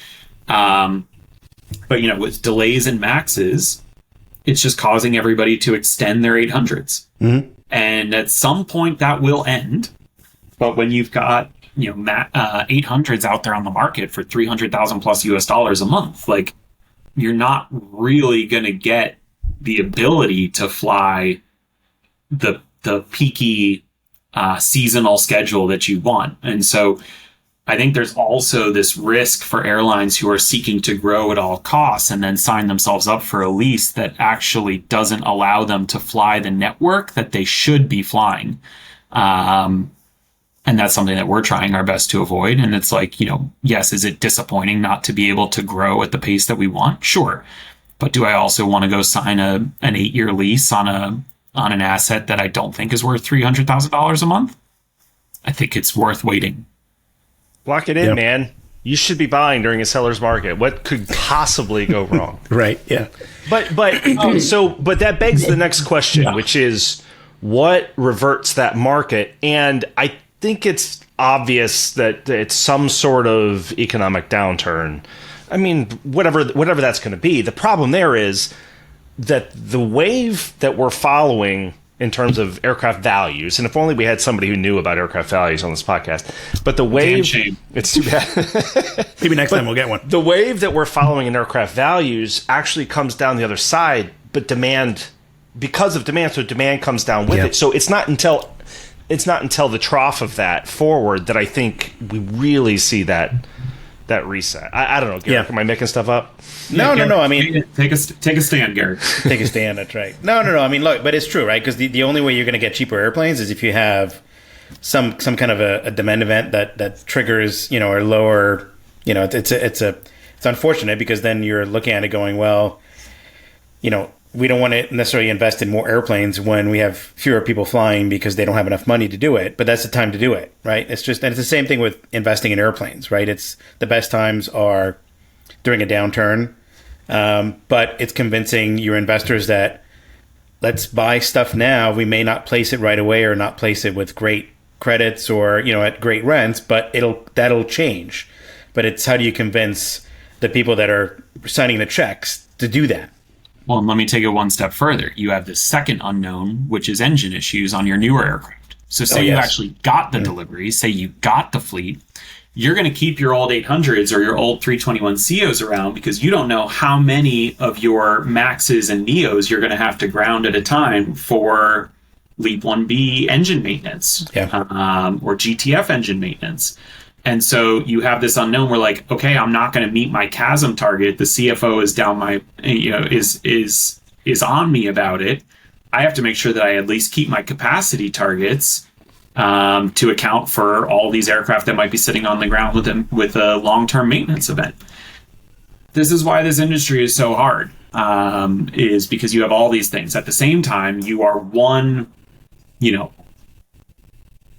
But, with delays in MAXes, it's just causing everybody to extend their 800s. And at some point that will end. But when you've got 800s out there on the market for $300,000 plus US dollars a month, like you're not really going to get the ability to fly the peaky seasonal schedule that you want. And so I think there's also this risk for airlines who are seeking to grow at all costs and then sign themselves up for a lease that actually doesn't allow them to fly the network that they should be flying. And that's something that we're trying our best to avoid. And it's like, yes, is it disappointing not to be able to grow at the pace that we want? Sure. But do I also want to go sign an 8-year lease on an asset that I don't think is worth $300,000 a month? I think it's worth waiting. Lock it in, man. You should be buying during a seller's market. What could possibly go wrong? Right. Yeah. But that begs the next question, which is what reverts that market? And I think it's obvious that it's some sort of economic downturn. I mean, whatever that's going to be. The problem there is that the wave that we're following in terms of aircraft values, and if only we had somebody who knew about aircraft values on this podcast, but the wave, it's too bad. Maybe next time we'll get one. The wave that we're following in aircraft values actually comes down the other side, but because of demand, so demand comes down with it. So it's not until the trough of that forward that I think we really see that reset. I don't know, Garrick, am I making stuff up? No. I mean, take a stand, Garrick. Take a stand. That's right. No. I mean, look, but it's true, right? Because the only way you're going to get cheaper airplanes is if you have some kind of a demand event that triggers, or lower. It's unfortunate because then you're looking at it going, well, we don't want to necessarily invest in more airplanes when we have fewer people flying because they don't have enough money to do it. But that's the time to do it, right? And it's the same thing with investing in airplanes, right? It's the best times are during a downturn, but it's convincing your investors that let's buy stuff now. We may not place it right away or not place it with great credits or at great rents, but that'll change. But it's how do you convince the people that are signing the checks to do that? Well, and let me take it one step further. You have the second unknown, which is engine issues on your newer aircraft. So say you actually got the delivery, say you got the fleet, you're going to keep your old 800s or your old 321ceos around because you don't know how many of your Maxes and Neos you're going to have to ground at a time for LEAP 1B engine maintenance or GTF engine maintenance. And so you have this unknown where like, okay, I'm not going to meet my CASM target. The CFO is down my, is on me about it. I have to make sure that I at least keep my capacity targets. to account for all these aircraft that might be sitting on the ground with a long-term maintenance event. This is why this industry is so hard, is because you have all these things. At the same time, you are one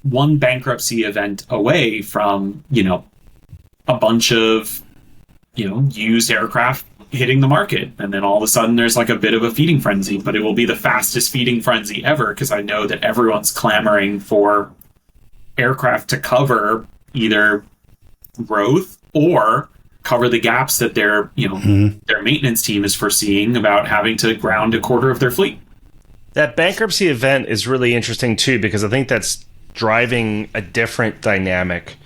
bankruptcy event away from, a bunch of, used aircraft hitting the market. And then all of a sudden there's like a bit of a feeding frenzy, but it will be the fastest feeding frenzy ever, because I know that everyone's clamoring for aircraft to cover either growth or cover the gaps that their maintenance team is foreseeing about having to ground a quarter of their fleet. That bankruptcy event is really interesting too, because I think that's driving a different dynamic,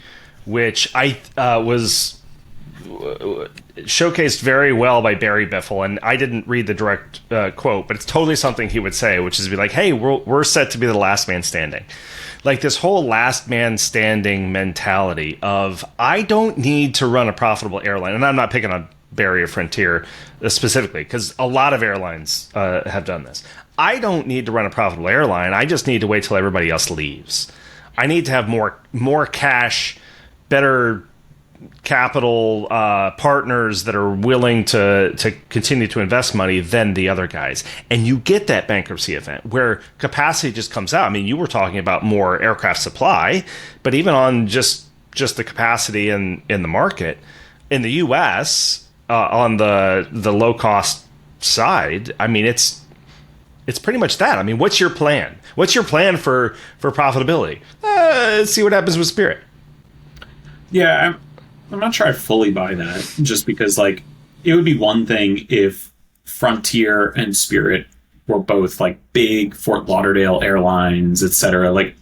which I was showcased very well by Barry Biffle, and I didn't read the direct quote, but it's totally something he would say, which is be like, hey, we're set to be the last man standing. Like this whole last man standing mentality of, I don't need to run a profitable airline. And I'm not picking on Barry or Frontier specifically, because a lot of airlines have done this. I don't need to run a profitable airline. I just need to wait till everybody else leaves. I need to have more cash, better capital partners that are willing to continue to invest money than the other guys. And you get that bankruptcy event where capacity just comes out. I mean, you were talking about more aircraft supply, but even on just the capacity in the market, in the US, on the low cost side, I mean, it's pretty much that. I mean, what's your plan? What's your plan for profitability? Let's see what happens with Spirit. Yeah, I'm not sure I fully buy that, just because, like, it would be one thing if Frontier and Spirit were both, like, big Fort Lauderdale airlines, etc. Like,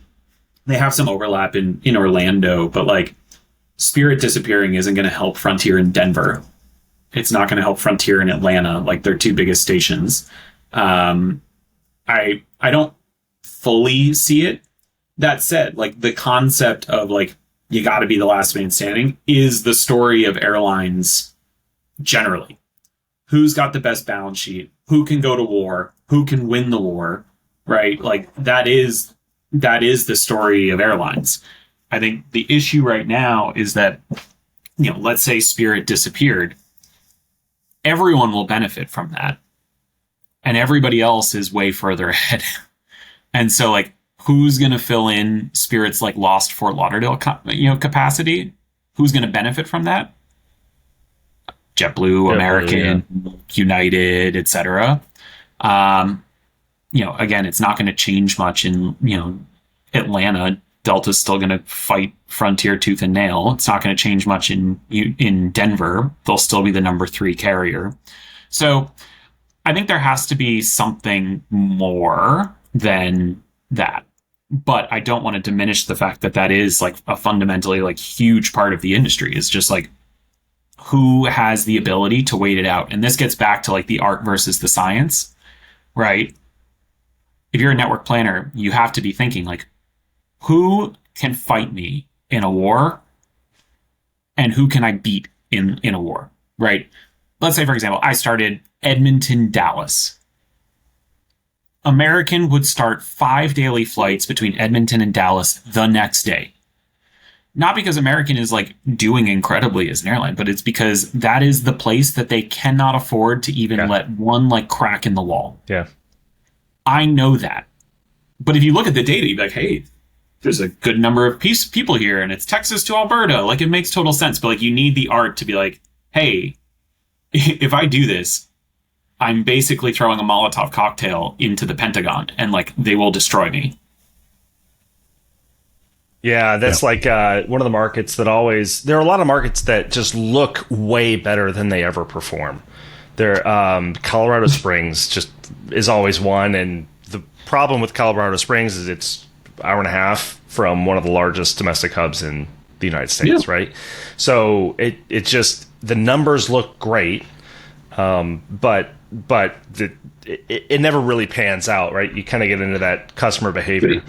they have some overlap in Orlando, but, like, Spirit disappearing isn't going to help Frontier in Denver. It's not going to help Frontier in Atlanta, like, their two biggest stations. I don't fully see it. That said, like, the concept of, like, you got to be the last man standing is the story of airlines generally. Who's got the best balance sheet? Who can go to war? Who can win the war? Right? Like, that is the story of airlines. I think the issue right now is that, let's say Spirit disappeared. Everyone will benefit from that. And everybody else is way further ahead. And so, like, who's going to fill in Spirit's, like, lost Fort Lauderdale, capacity? Who's going to benefit from that? JetBlue, American, United, etc. Again, it's not going to change much in, Atlanta. Delta's still going to fight Frontier tooth and nail. It's not going to change much in Denver. They'll still be the number 3 carrier. So I think there has to be something more than that. But I don't want to diminish the fact that is, like, a fundamentally, like, huge part of the industry. Is just, like, who has the ability to wait it out. And this gets back to, like, the art versus the science, right? If you're a network planner, you have to be thinking, like, who can fight me in a war and who can I beat in a war, right? Let's say, for example, I started Edmonton, Dallas. American would start 5 daily flights between Edmonton and Dallas the next day. Not because American is, like, doing incredibly as an airline, but it's because that is the place that they cannot afford to even let one, like, crack in the wall. Yeah. I know that. But if you look at the data, you'd be like, hey, there's a good number of people here, and it's Texas to Alberta. Like, it makes total sense. But, like, you need the art to be like, hey, if I do this, I'm basically throwing a Molotov cocktail into the Pentagon, and, like, they will destroy me. Yeah, that's like one of the markets that always... There are a lot of markets that just look way better than they ever perform. Colorado Springs just is always one, and the problem with Colorado Springs is it's an hour and a half from one of the largest domestic hubs in the United States, right? So it just... The numbers look great, but it never really pans out, right? You kind of get into that customer behavior.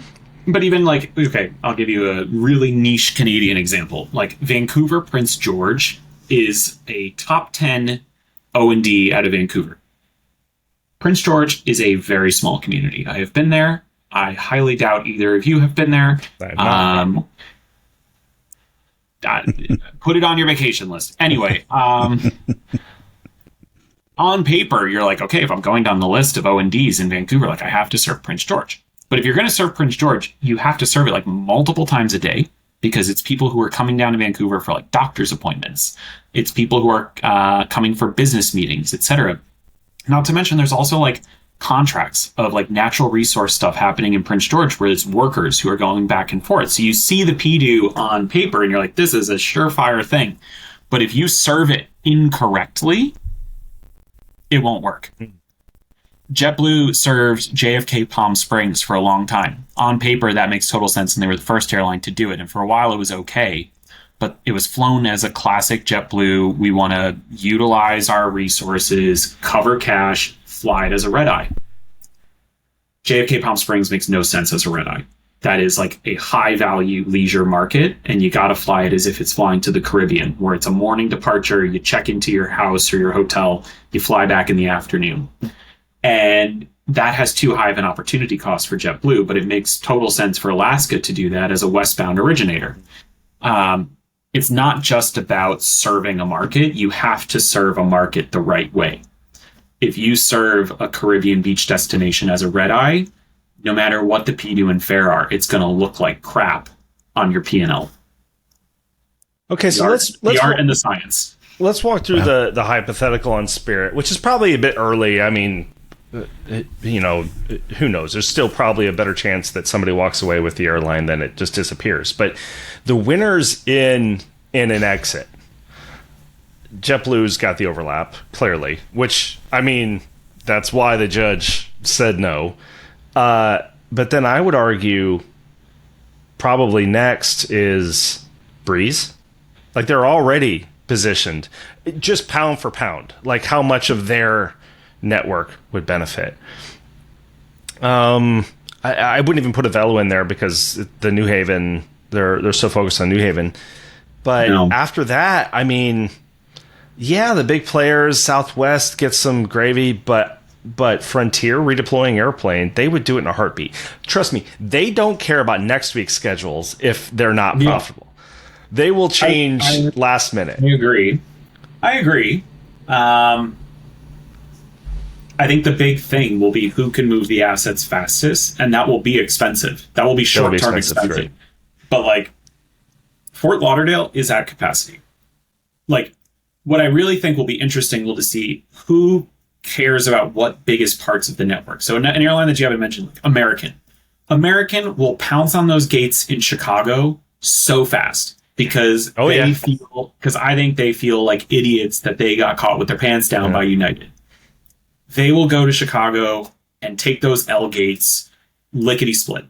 But even, like, okay, I'll give you a really niche Canadian example. Like, Vancouver Prince George is a top 10 O&D out of Vancouver. Prince George is a very small community. I have been there. I highly doubt either of you have been there. Put it on your vacation list. Anyway, on paper, you're like, okay, if I'm going down the list of O&Ds in Vancouver, like I have to serve Prince George. But if you're going to serve Prince George, you have to serve it like multiple times a day because it's people who are coming down to Vancouver for like doctor's appointments. It's people who are coming for business meetings, etc. Not to mention, there's also like contracts of like natural resource stuff happening in Prince George where it's workers who are going back and forth. So you see the PDU on paper and you're like, this is a surefire thing. But if you serve it incorrectly, it won't work. JetBlue served JFK Palm Springs for a long time. On paper, that makes total sense, and they were the first airline to do it. And for a while, it was okay. But it was flown as a classic JetBlue. We want to utilize our resources, cover cash, fly it as a red eye. JFK Palm Springs makes no sense as a red eye. That is like a high value leisure market, and you got to fly it as if it's flying to the Caribbean, where it's a morning departure. You check into your house or your hotel, you fly back in the afternoon. And that has too high of an opportunity cost for JetBlue, but it makes total sense for Alaska to do that as a westbound originator. It's not just about serving a market. You have to serve a market the right way. If you serve a Caribbean beach destination as a red eye, no matter what the PDU and fare are, it's going to look like crap on your P&L. Okay, so let's the art and the science. Let's walk through the hypothetical on Spirit, which is probably a bit early. I mean, you know, who knows? There's still probably a better chance that somebody walks away with the airline than it just disappears. But the winners in an exit, JetBlue's got the overlap, clearly, which, I mean, that's why the judge said no. But then I would argue probably next is Breeze. Like, they're already positioned just pound for pound, like how much of their network would benefit. I wouldn't even put a Velo in there because the New Haven, they're so focused on New Haven. But after that, I mean, yeah, the big players, Southwest gets some gravy, but Frontier redeploying airplane, they would do it in a heartbeat. Trust me, they don't care about next week's schedules if they're not profitable. They will change last minute. I agree. I think the big thing will be who can move the assets fastest, and that will be expensive. That will be short-term expensive. Right. But, like, Fort Lauderdale is at capacity. Like, what I really think will be interesting will to see who cares about what biggest parts of the network. So an airline that you haven't mentioned, like American will pounce on those gates in Chicago so fast because I think they feel like idiots that they got caught with their pants down by United. They will go to Chicago and take those L gates lickety split.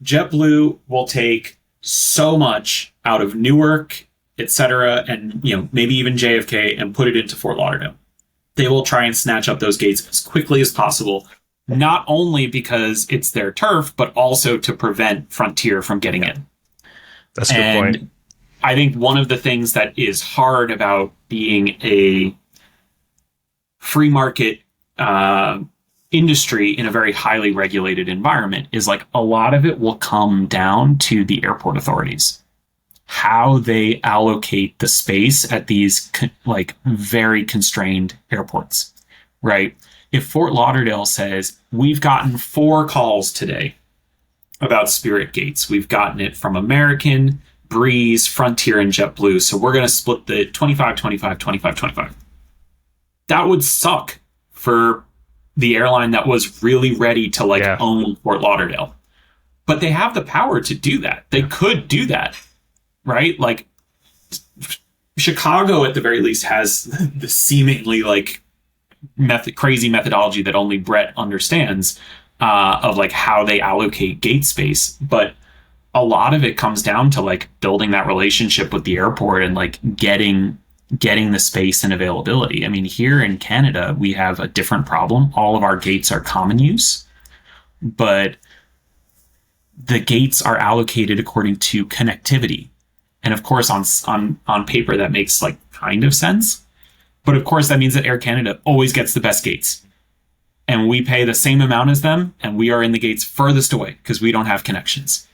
JetBlue will take so much out of Newark, etc., and maybe even JFK, and put it into Fort Lauderdale. They will try and snatch up those gates as quickly as possible, not only because it's their turf, but also to prevent Frontier from getting in. That's a good point. I think one of the things that is hard about being a free market industry in a very highly regulated environment is like a lot of it will come down to the airport authorities, how they allocate the space at these like very constrained airports, right? If Fort Lauderdale says, we've gotten 4 calls today about Spirit gates, we've gotten it from American, Breeze, Frontier, and JetBlue, so we're going to split the 25, 25, 25, 25. That would suck for the airline that was really ready to own Fort Lauderdale. But they have the power to do that. They could do that, right? Like, Chicago, at the very least, has the seemingly crazy methodology that only Brett understands of like how they allocate gate space. But a lot of it comes down to like building that relationship with the airport and like getting the space and availability. I mean, here in Canada, we have a different problem. All of our gates are common use, but the gates are allocated according to connectivity. And of course, on paper, that makes like kind of sense. But of course, that means that Air Canada always gets the best gates. and we pay the same amount as them, and we are in the gates furthest away because we don't have connections.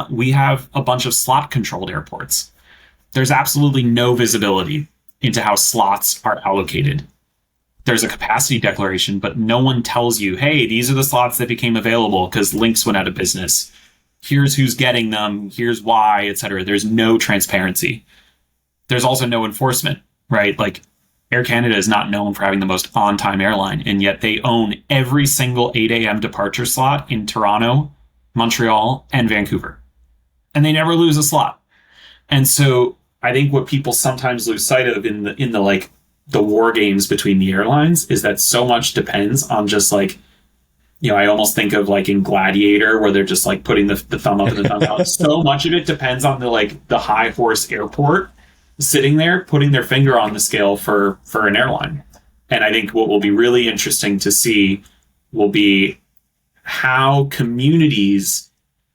We have a bunch of slot controlled airports. There's absolutely no visibility into how slots are allocated. There's a capacity declaration, but no one tells you, hey, these are the slots that became available because Lynx went out of business. Here's who's getting them. Here's why, etc. There's no transparency. There's also no enforcement, right? Like Air Canada is not known for having the most on-time airline, and yet they own every single 8 a.m. departure slot in Toronto, Montreal, and Vancouver. And they never lose a slot. And so I think what people sometimes lose sight of in the war games between the airlines is that so much depends on just like, I almost think of like in Gladiator where they're just like putting the thumb up and the thumb down. So much of it depends on the high horse airport sitting there putting their finger on the scale for an airline. And I think what will be really interesting to see will be how communities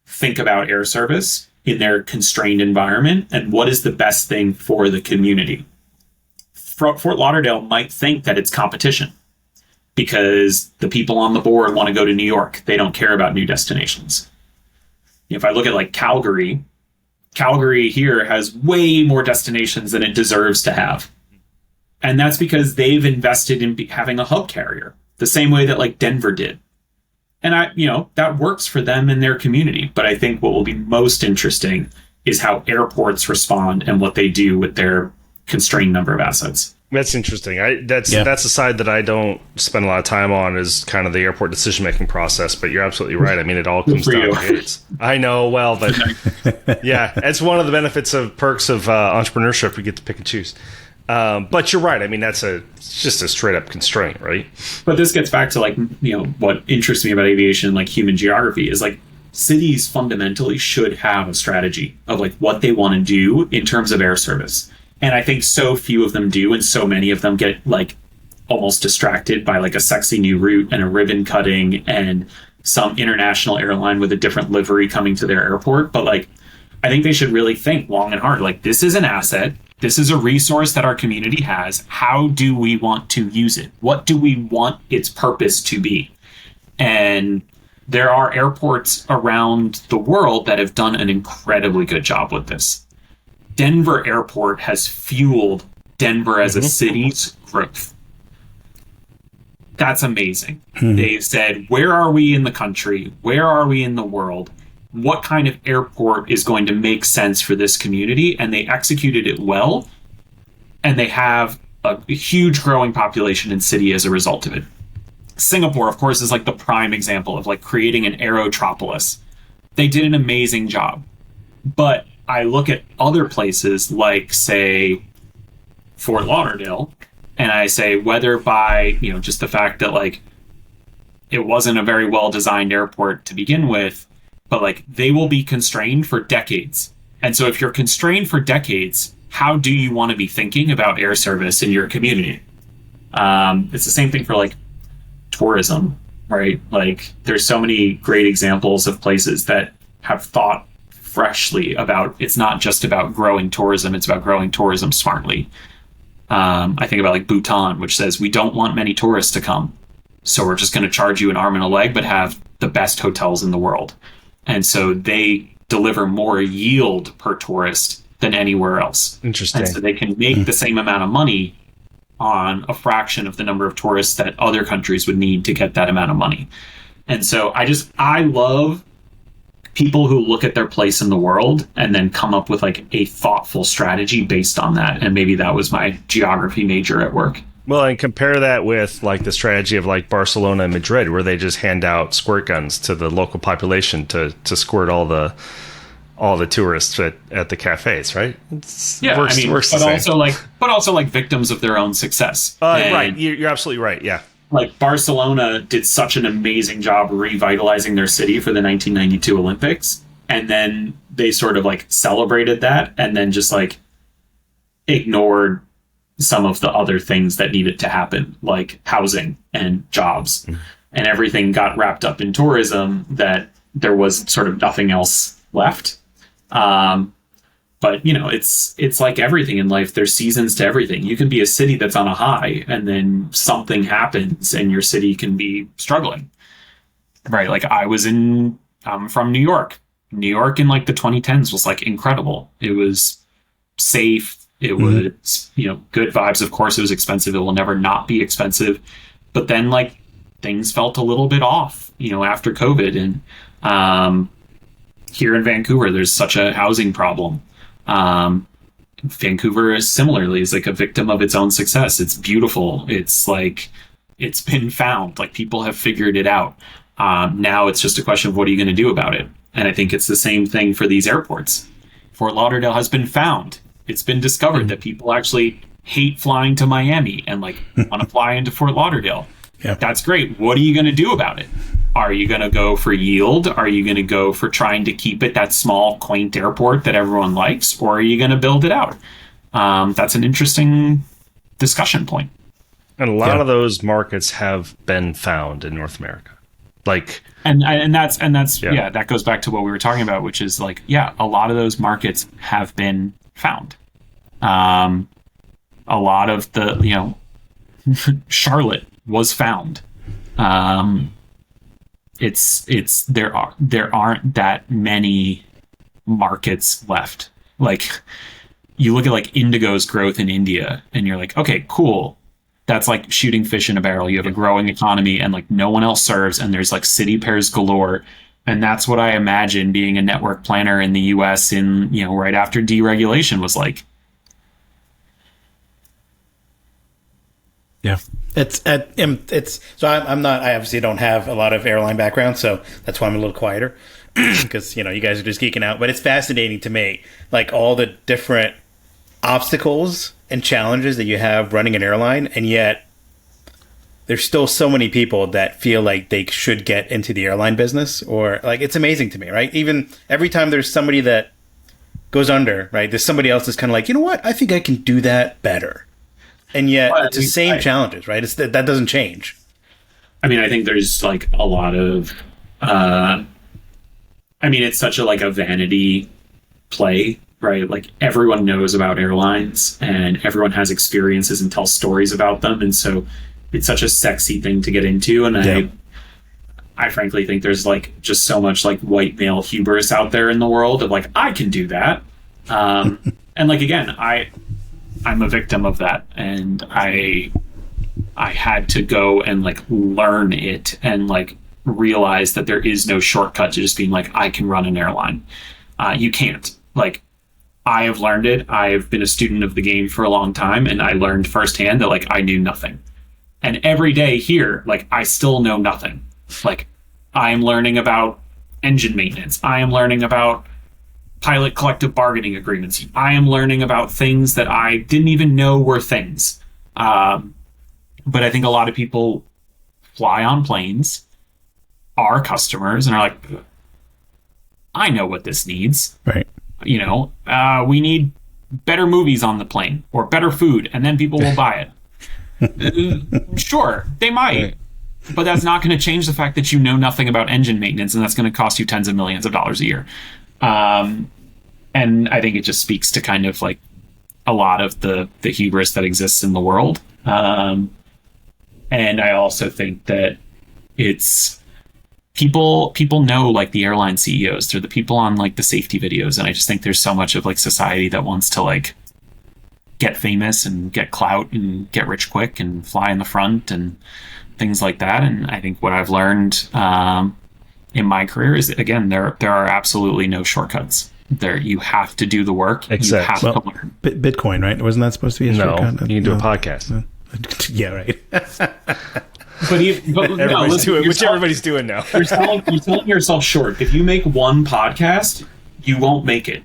think about air service in their constrained environment and what is the best thing for the community. Fort Lauderdale might think that it's competition because the people on the board want to go to New York. They don't care about new destinations. If I look at like Calgary here has way more destinations than it deserves to have. And that's because they've invested in having a hub carrier the same way that like Denver did. And that works for them and their community. But I think what will be most interesting is how airports respond and what they do with their constrained number of assets. That's interesting. That's a side that I don't spend a lot of time on, is kind of the airport decision-making process. But you're absolutely right. I mean, it all comes down to gates. I know, well, but yeah, it's one of the benefits of perks of entrepreneurship. We get to pick and choose. But you're right. I mean, it's just a straight up constraint, right? But this gets back to like, what interests me about aviation, like human geography, is like cities fundamentally should have a strategy of like what they want to do in terms of air service. And I think so few of them do. And so many of them get like almost distracted by like a sexy new route and a ribbon cutting and some international airline with a different livery coming to their airport. But like, I think they should really think long and hard. Like, this is an asset. This is a resource that our community has. How do we want to use it? What do we want its purpose to be? And there are airports around the world that have done an incredibly good job with this. Denver Airport has fueled Denver as a city's growth. That's amazing. They've said, where are we in the country? Where are we in the world? What kind of airport is going to make sense for this community? And they executed it well. And they have a huge growing population in city as a result of it. Singapore, of course, is like the prime example of like creating an aerotropolis. They did an amazing job. But I look at other places like, say, Fort Lauderdale, and I say whether by, just the fact that like it wasn't a very well-designed airport to begin with, but like they will be constrained for decades. And so if you're constrained for decades, how do you want to be thinking about air service in your community? It's the same thing for like tourism, right? Like there's so many great examples of places that have thought freshly about, it's not just about growing tourism, it's about growing tourism smartly. I think about like Bhutan, which says we don't want many tourists to come, so we're just going to charge you an arm and a leg, but have the best hotels in the world. And so they deliver more yield per tourist than anywhere else. Interesting. And so they can make the same amount of money on a fraction of the number of tourists that other countries would need to get that amount of money. And so I love people who look at their place in the world and then come up with like a thoughtful strategy based on that. And maybe that was my geography major at work. Well, and compare that with like the strategy of like Barcelona and Madrid, where they just hand out squirt guns to the local population to squirt all the tourists at the cafes, right? But also like victims of their own success. Right. You're absolutely right. Yeah. Like Barcelona did such an amazing job revitalizing their city for the 1992 Olympics. And then they sort of like celebrated that and then just like ignored some of the other things that needed to happen, like housing and jobs. And everything got wrapped up in tourism that there was sort of nothing else left. But But it's like everything in life. There's seasons to everything. You can be a city that's on a high, and then something happens, and your city can be struggling. Right? Like I'm from New York. New York in like the 2010s was like incredible. It was safe. It was good vibes. Of course, it was expensive. It will never not be expensive. But then like things felt a little bit off, after COVID, and here in Vancouver, there's such a housing problem. Vancouver is similarly is like a victim of its own success. It's beautiful. It's like it's been found. Like people have figured it out. Now it's just a question of what are you going to do about it? And I think it's the same thing for these airports. Fort Lauderdale has been found. It's been discovered that people actually hate flying to Miami and like want to fly into Fort Lauderdale. Yeah. That's great. What are you going to do about it? Are you going to go for yield? Are you going to go for trying to keep it that small, quaint airport that everyone likes? Or are you going to build it out? That's an interesting discussion point. And a lot of those markets have been found in North America. Like, and that's that goes back to what we were talking about, which is like, a lot of those markets have been found. A lot of the, Charlotte was found. There aren't that many markets left. Like you look at like Indigo's growth in India and you're like, okay, cool. That's like shooting fish in a barrel. You have a growing economy and like no one else serves, and there's like city pairs galore. And that's what I imagine being a network planner in the US in, right after deregulation was like. Yeah. It's so I obviously don't have a lot of airline background, so that's why I'm a little quieter because, you guys are just geeking out, but it's fascinating to me, like all the different obstacles and challenges that you have running an airline. And yet there's still so many people that feel like they should get into the airline business, or like, it's amazing to me, right? Even every time there's somebody that goes under, right? There's somebody else that's kind of like, you know what? I think I can do that better. And yet it's the same challenges, right? That doesn't change. I mean, I think there's like a lot of, it's such a vanity play, right? Like everyone knows about airlines and everyone has experiences and tells stories about them. And so it's such a sexy thing to get into. And I frankly think there's like just so much like white male hubris out there in the world of like, I can do that. And like, again, I'm a victim of that, and I had to go and like learn it and like realize that there is no shortcut to just being like, I can run an airline. You can't. Like, I have learned it. I've been a student of the game for a long time, and I learned firsthand that like I knew nothing. And every day here, like I still know nothing. Like I am learning about engine maintenance. I am learning about pilot collective bargaining agreements. I am learning about things that I didn't even know were things. But I think a lot of people fly on planes, are customers, and are like, I know what this needs. Right. We need better movies on the plane or better food, and then people will buy it. Sure, they might. Right. But that's not going to change the fact that you know nothing about engine maintenance, and that's going to cost you tens of millions of dollars a year. And I think it just speaks to kind of like a lot of the hubris that exists in the world. And I also think that it's people know like the airline CEOs, they're the people on like the safety videos. And I just think there's so much of like society that wants to like get famous and get clout and get rich quick and fly in the front and things like that. And I think what I've learned, in my career is, again, there are absolutely no shortcuts. There, you have to do the work. Exactly. You have to learn. Bitcoin, right? Wasn't that supposed to be a shortcut? No, you can do a podcast. Yeah, right. Everybody's doing, which everybody's doing now. you're selling yourself short. If you make one podcast, you won't make it.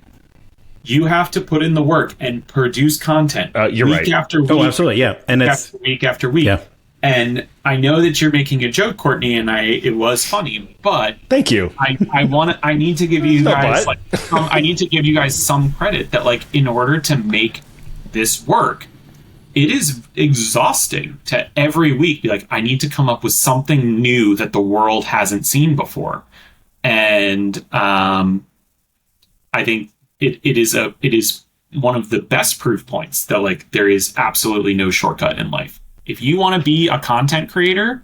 You have to put in the work and produce content. You're week right. After week. Oh, absolutely. Yeah, and it's week after week. Yeah. And I know that you're making a joke, Courtney, and it was funny, but thank you. I need to give you guys I need to give you guys some credit that like in order to make this work, it is exhausting to every week be like, I need to come up with something new that the world hasn't seen before. And I think it is one of the best proof points that like there is absolutely no shortcut in life. If you want to be a content creator,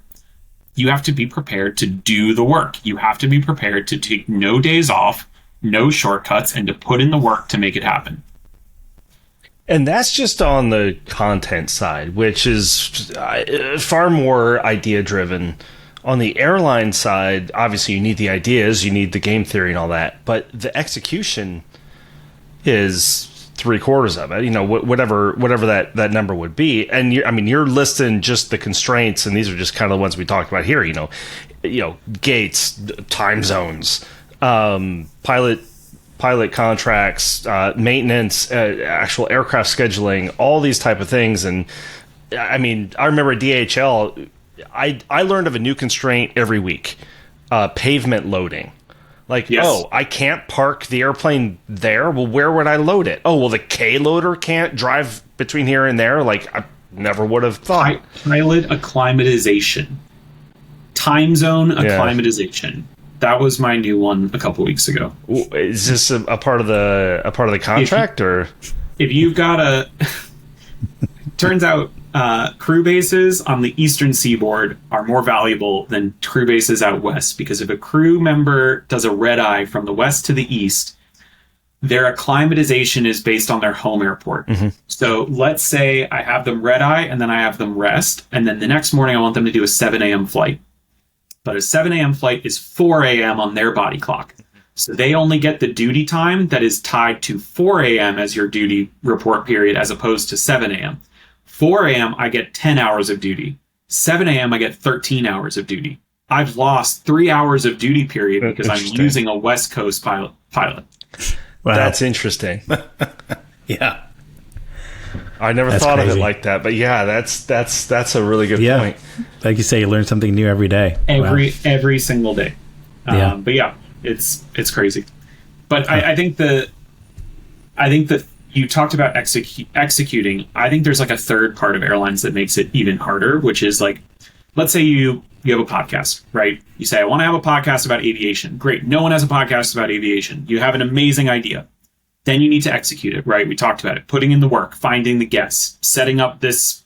you have to be prepared to do the work. You have to be prepared to take no days off, no shortcuts, and to put in the work to make it happen. And that's just on the content side, which is far more idea driven. On the airline side, obviously you need the ideas, you need the game theory and all that, but the execution is 3/4 of it. You know, whatever that number would be. And you're listing just the constraints, and these are just kind of the ones we talked about here. You know, gates, time zones, pilot contracts, maintenance, actual aircraft scheduling, all these type of things. And I mean, I remember at DHL, I learned of a new constraint every week, pavement loading. Like, yes. Oh, I can't park the airplane there? Well, where would I load it? Oh, well, the K loader can't drive between here and there? Like, I never would have thought. Pilot acclimatization. Time zone acclimatization. That was my new one a couple weeks ago. Is this a part of the contract, or if you've got a? Turns out crew bases on the eastern seaboard are more valuable than crew bases out west, because if a crew member does a red eye from the west to the east, their acclimatization is based on their home airport. Mm-hmm. So let's say I have them red eye and then I have them rest, and then the next morning I want them to do a 7 a.m. flight. But a 7 a.m. flight is 4 a.m. on their body clock. So they only get the duty time that is tied to 4 a.m. as your duty report period, as opposed to 7 a.m. 4 a.m. I get 10 hours of duty. 7 a.m. I get 13 hours of duty. I've lost 3 hours of duty period because I'm using a West Coast pilot. Wow. That's interesting. Yeah. I never thought of it like that, but yeah, that's a really good point. Like you say, you learn something new every day. Every single day. But yeah, it's crazy. But I think that you talked about executing. I think there's like a third part of airlines that makes it even harder, which is like, let's say you have a podcast, right? You say, I want to have a podcast about aviation. Great. No one has a podcast about aviation. You have an amazing idea. Then you need to execute it, right? We talked about it, putting in the work, finding the guests, setting up this,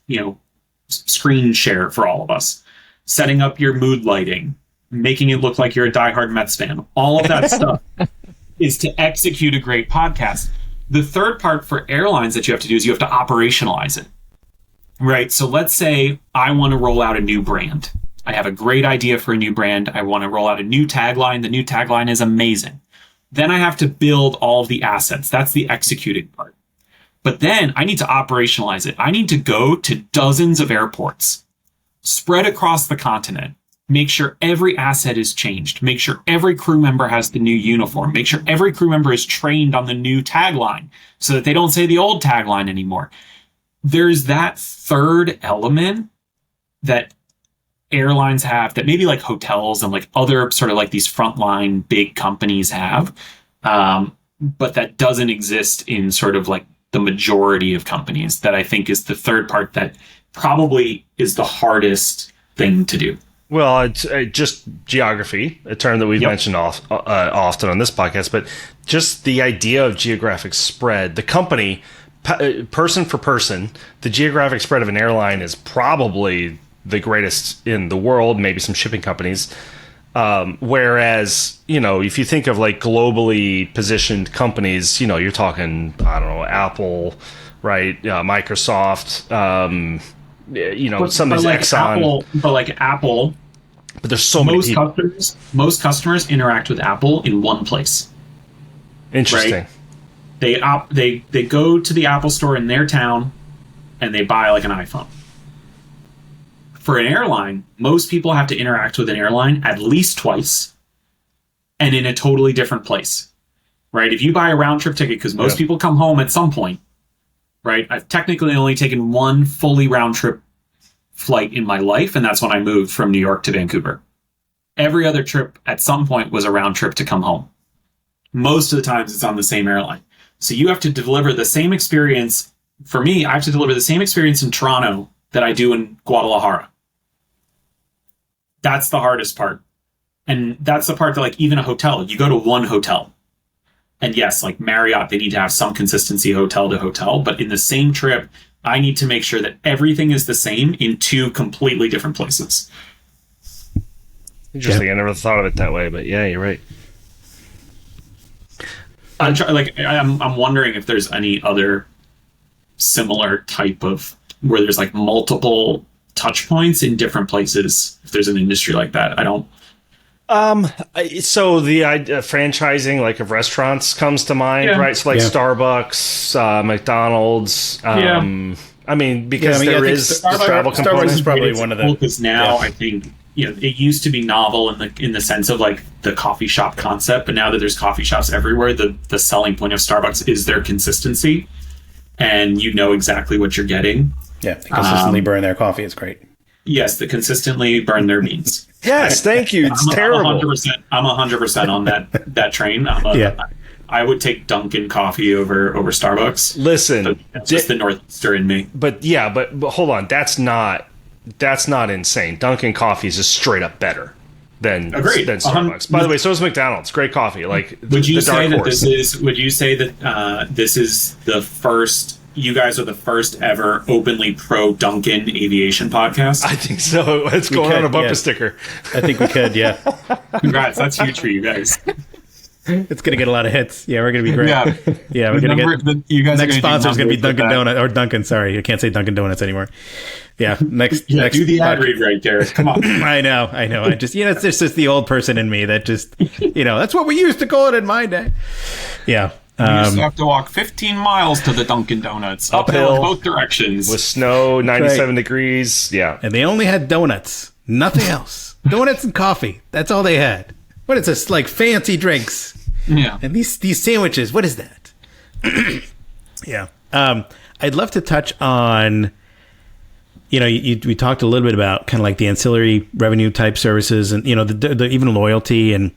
screen share for all of us, setting up your mood lighting, making it look like you're a diehard Mets fan. All of that stuff is to execute a great podcast. The third part for airlines that you have to do is you have to operationalize it, right? So let's say I want to roll out a new brand. I have a great idea for a new brand. I want to roll out a new tagline. The new tagline is amazing. Then I have to build all of the assets. That's the executing part. But then I need to operationalize it. I need to go to dozens of airports, spread across the continent, make sure every asset is changed, make sure every crew member has the new uniform, make sure every crew member is trained on the new tagline so that they don't say the old tagline anymore. There's that third element that airlines have that maybe like hotels and like other sort of like these frontline big companies have, but that doesn't exist in sort of like the majority of companies, that I think is the third part that probably is the hardest thing to do. Well, it's just geography, a term that we've mentioned often on this podcast, but just the idea of geographic spread. The company, person for person, the geographic spread of an airline is probably the greatest in the world, maybe some shipping companies. Whereas, if you think of like globally positioned companies, you're talking, I don't know, Apple, right? Microsoft, some of these like Exxon. Apple. But there's so many people. Most customers interact with Apple in one place. Interesting. Right? They go to the Apple store in their town and they buy like an iPhone. For an airline, most people have to interact with an airline at least twice and in a totally different place, right? If you buy a round trip ticket, because most people come home at some point, right? I've technically only taken one fully round trip flight in my life, and that's when I moved from New York to Vancouver. Every other trip at some point was a round trip to come home. Most of the times it's on the same airline. So you have to deliver the same experience. For me, I have to deliver the same experience in Toronto that I do in Guadalajara. That's the hardest part. And that's the part that, like, even a hotel, you go to one hotel. And yes, like Marriott, they need to have some consistency hotel to hotel, but in the same trip, I need to make sure that everything is the same in two completely different places. Interesting. I never thought of it that way, but yeah, you're right. I'm wondering if there's any other similar type of where there's like multiple touch points in different places. If there's an industry like that, I don't. So the franchising like of restaurants comes to mind, right? So like Starbucks, McDonald's. I mean, because there is the travel component. Starbucks is probably one of the. Because now I think it used to be novel in the sense of like the coffee shop concept, but now that there's coffee shops everywhere, the selling point of Starbucks is their consistency, and you know exactly what you're getting. Yeah, they consistently burn their coffee. It's great. Yes, they consistently burn their beans. Yes, thank you. It's terrible. I'm 100% on that train. I would take Dunkin' coffee over Starbucks. Listen, that's just the Northeaster in me. But hold on. That's not insane. Dunkin' coffee is just straight up better than Starbucks. By the way, so is McDonald's. Great coffee. Like would you say that this is the first? You guys are the first ever openly pro Dunkin' aviation podcast? I think so. It's going on a bumper sticker. I think we could, yeah. Congrats. That's huge for you guys. It's going to get a lot of hits. Yeah, we're going to be great. Yeah, we're going to get... You guys next sponsor is going to be Dunkin' Donuts. Or Dunkin', sorry. I can't say Dunkin' Donuts anymore. Yeah, next do the ad read right there. Come on. I know. I just, it's just the old person in me that just, that's what we used to call it in my day. Yeah. You used to have to walk 15 miles to the Dunkin' Donuts, uphill in both directions. With snow, 97 degrees, yeah. And they only had donuts, nothing else. Donuts and coffee, that's all they had. What is this, like fancy drinks? Yeah. And these sandwiches, what is that? Yeah. I'd love to touch on... we talked a little bit about kind of like the ancillary revenue type services and, the even loyalty and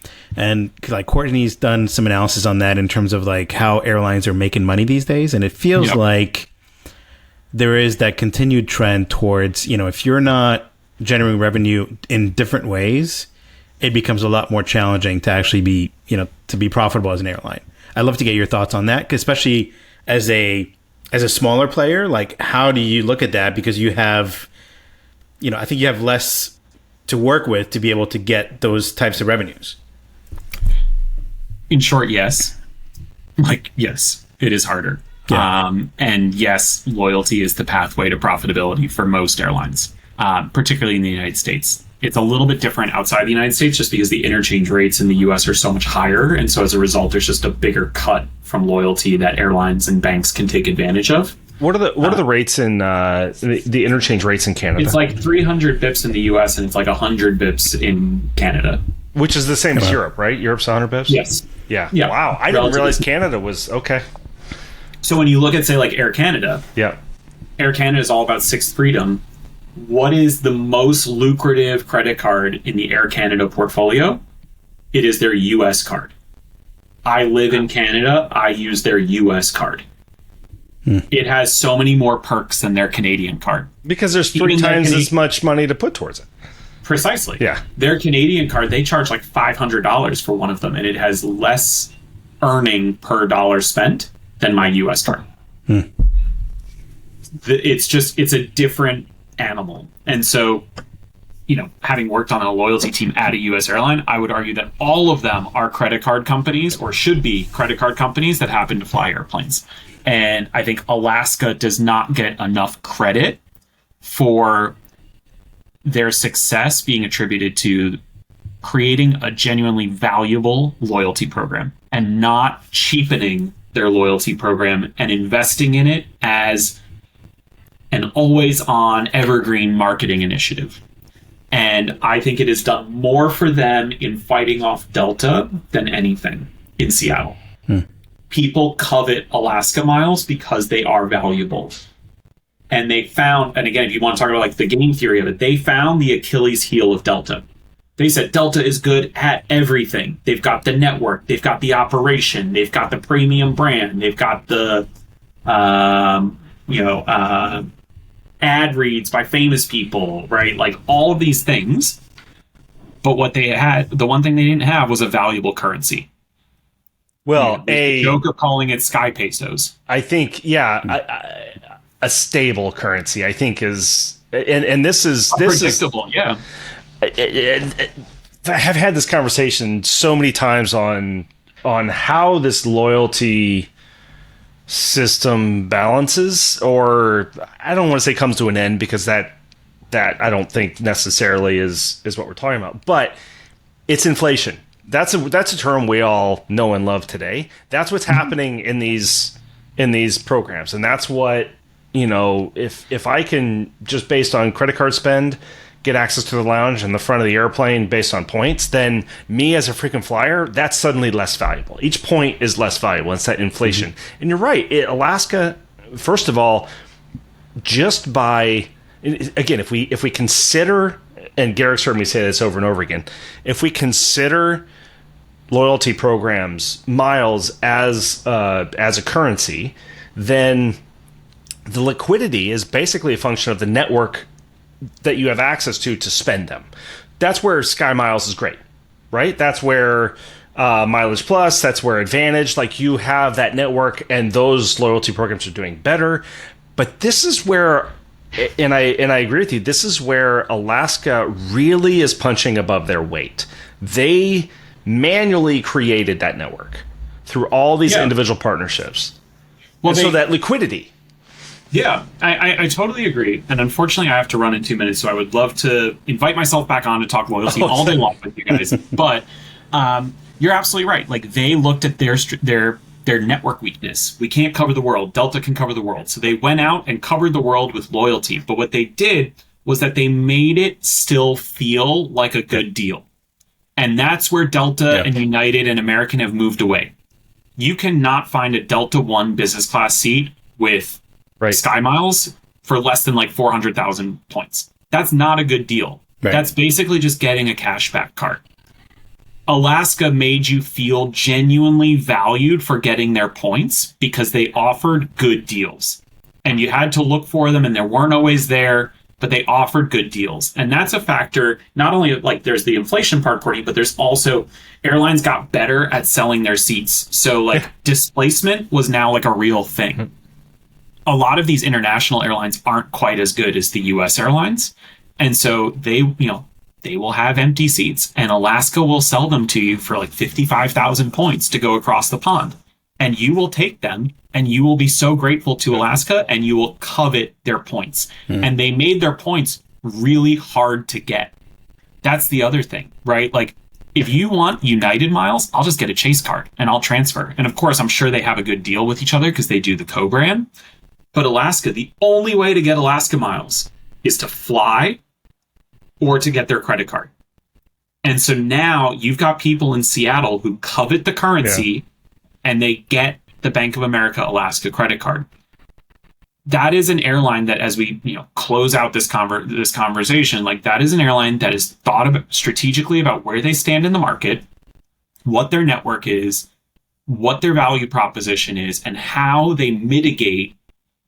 like Courtney's done some analysis on that in terms of like how airlines are making money these days. And it feels like there is that continued trend towards, if you're not generating revenue in different ways, it becomes a lot more challenging to actually be, to be profitable as an airline. I'd love to get your thoughts on that, especially as a smaller player, like how do you look at that? Because you have, I think you have less to work with to be able to get those types of revenues. In short, yes. Yes, it is harder. Yeah. And yes, loyalty is the pathway to profitability for most airlines, particularly in the United States. It's a little bit different outside the United States just because the interchange rates in the US are so much higher. And so as a result, there's just a bigger cut from loyalty that airlines and banks can take advantage of. What are the rates in the interchange rates in Canada? It's like 300 bips in the US and it's like 100 bips in Canada. Which is the same as Europe, right? Europe's 100 bips? Yes. Yeah. Wow. I didn't realize Canada was okay. So when you look at, say, like Air Canada, Air Canada is all about sixth freedom. What is the most lucrative credit card in the Air Canada portfolio? It is their US card. I live in Canada. I use their US card. It has so many more perks than their Canadian card. Because there's three times as much money to put towards it. Precisely. Yeah. Their Canadian card, they charge like $500 for one of them, and it has less earning per dollar spent than my US card. It's a different animal. And so, having worked on a loyalty team at a US airline, I would argue that all of them are credit card companies or should be credit card companies that happen to fly airplanes. And I think Alaska does not get enough credit for their success being attributed to creating a genuinely valuable loyalty program and not cheapening their loyalty program and investing in it as an always-on evergreen marketing initiative. And I think it has done more for them in fighting off Delta than anything in Seattle. People covet Alaska miles because they are valuable. And they found, and again, if you want to talk about like the game theory of it, they found the Achilles heel of Delta. They said Delta is good at everything. They've got the network, they've got the operation, they've got the premium brand, they've got the ad reads by famous people, right? Like all of these things. But what they had, the one thing they didn't have was a valuable currency. Well, the joke of calling it sky pesos. I think, a stable currency, I think is, and this is predictable. Yeah. I have had this conversation so many times on how this loyalty system balances, or I don't want to say comes to an end, because that I don't think necessarily is what we're talking about, but it's inflation. That's a term we all know and love today. That's what's happening in these programs, and that's what, if I can, just based on credit card spend, get access to the lounge and the front of the airplane based on points, then me as a freaking flyer, that's suddenly less valuable. Each point is less valuable. It's that inflation. And you're right. Alaska, first of all, just by, again, if we consider, and Garrick's heard me say this over and over again, if we consider loyalty programs, miles as a currency, then the liquidity is basically a function of the network that you have access to spend them. That's where Sky Miles is great, right? That's where Mileage Plus, that's where Advantage, like, you have that network, and those loyalty programs are doing better. But this is where, and I agree with you, this is where Alaska really is punching above their weight. They manually created that network through all these individual partnerships. Well, so that liquidity. Yeah, I totally agree. And unfortunately, I have to run in 2 minutes, so I would love to invite myself back on to talk loyalty all day long with you guys. But you're absolutely right. Like, they looked at their network weakness. We can't cover the world. Delta can cover the world. So they went out and covered the world with loyalty. But what they did was that they made it still feel like a good deal. And that's where Delta and United and American have moved away. You cannot find a Delta One business class seat with Sky Miles for less than like 400,000 points. That's not a good deal. Right. That's basically just getting a cashback card. Alaska made you feel genuinely valued for getting their points because they offered good deals. And you had to look for them, and they weren't always there, but they offered good deals. And that's a factor. Not only, like, there's the inflation part, Courtney, but there's also airlines got better at selling their seats. So, like, displacement was now like a real thing. A lot of these international airlines aren't quite as good as the US airlines. And so they will have empty seats, and Alaska will sell them to you for like 55,000 points to go across the pond. And you will take them, and you will be so grateful to Alaska, and you will covet their points. And they made their points really hard to get. That's the other thing, right? Like, if you want United miles, I'll just get a Chase card and I'll transfer. And of course, I'm sure they have a good deal with each other because they do the co-brand. But Alaska, the only way to get Alaska miles is to fly or to get their credit card. And so now you've got people in Seattle who covet the currency and they get the Bank of America Alaska credit card. That is an airline that, as we close out this conversation, like, that is an airline that is thought about strategically about where they stand in the market, what their network is, what their value proposition is, and how they mitigate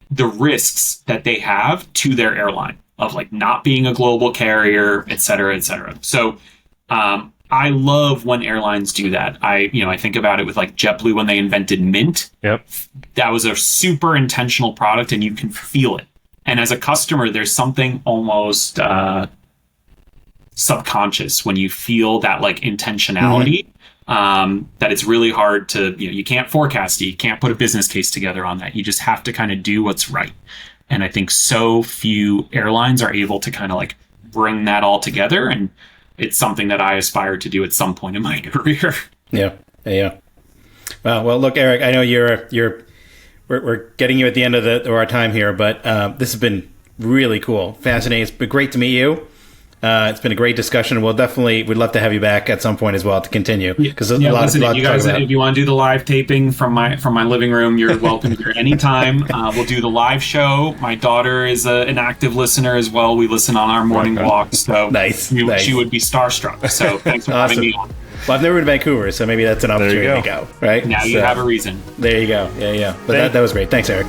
the risks that they have to their airline of, like, not being a global carrier, et cetera, et cetera. So I love when airlines do that. I think about it with, like, JetBlue when they invented Mint. Yep. That was a super intentional product, and you can feel it. And as a customer, there's something almost subconscious when you feel that, like, intentionality. That it's really hard to, you can't forecast it. You can't put a business case together on that. You just have to kind of do what's right. And I think so few airlines are able to kind of, like, bring that all together. And it's something that I aspire to do at some point in my career. Yeah. Well, look, Eric, I know we're getting you at the end of our time here, but this has been really cool, fascinating. It's been great to meet you. It's been a great discussion. We'd love to have you back at some point as well to continue, because a lot to talk about. If you want to do the live taping from my living room, you're welcome here anytime. We'll do the live show. My daughter is an active listener as well. We listen on our morning walks. So nice. She would be starstruck. So thanks for having me on. Well, I've never been to Vancouver, so maybe that's an opportunity to go. Right now, you have a reason. There you go. Yeah. But that was great. Thanks, Eric.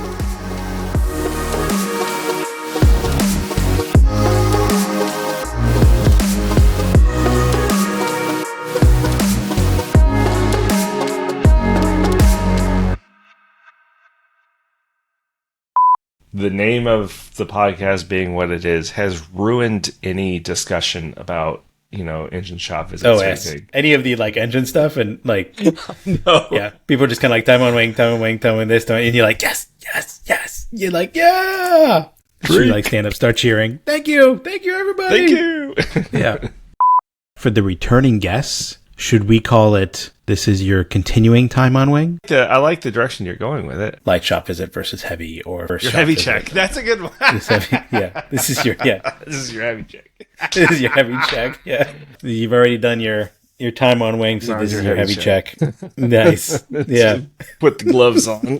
the name of the podcast being what it is has ruined any discussion about, engine shop visits. Oh, yes. Any of the engine stuff and No. yeah, people are just kind of time on wing, this, time, and you're like, yes. You're like, yeah. You stand up, start cheering. Thank you, everybody. Thank you. Yeah. For the returning guests, should we call it, this is your continuing time on wing? I like the direction you're going with it. Light shop visit versus heavy, or first Your shop heavy visit. check. That's a good one. This is your This is your heavy check. This is your heavy check. Yeah. You've already done your time on wing, so this is your heavy check. Nice. Yeah. Put the gloves on.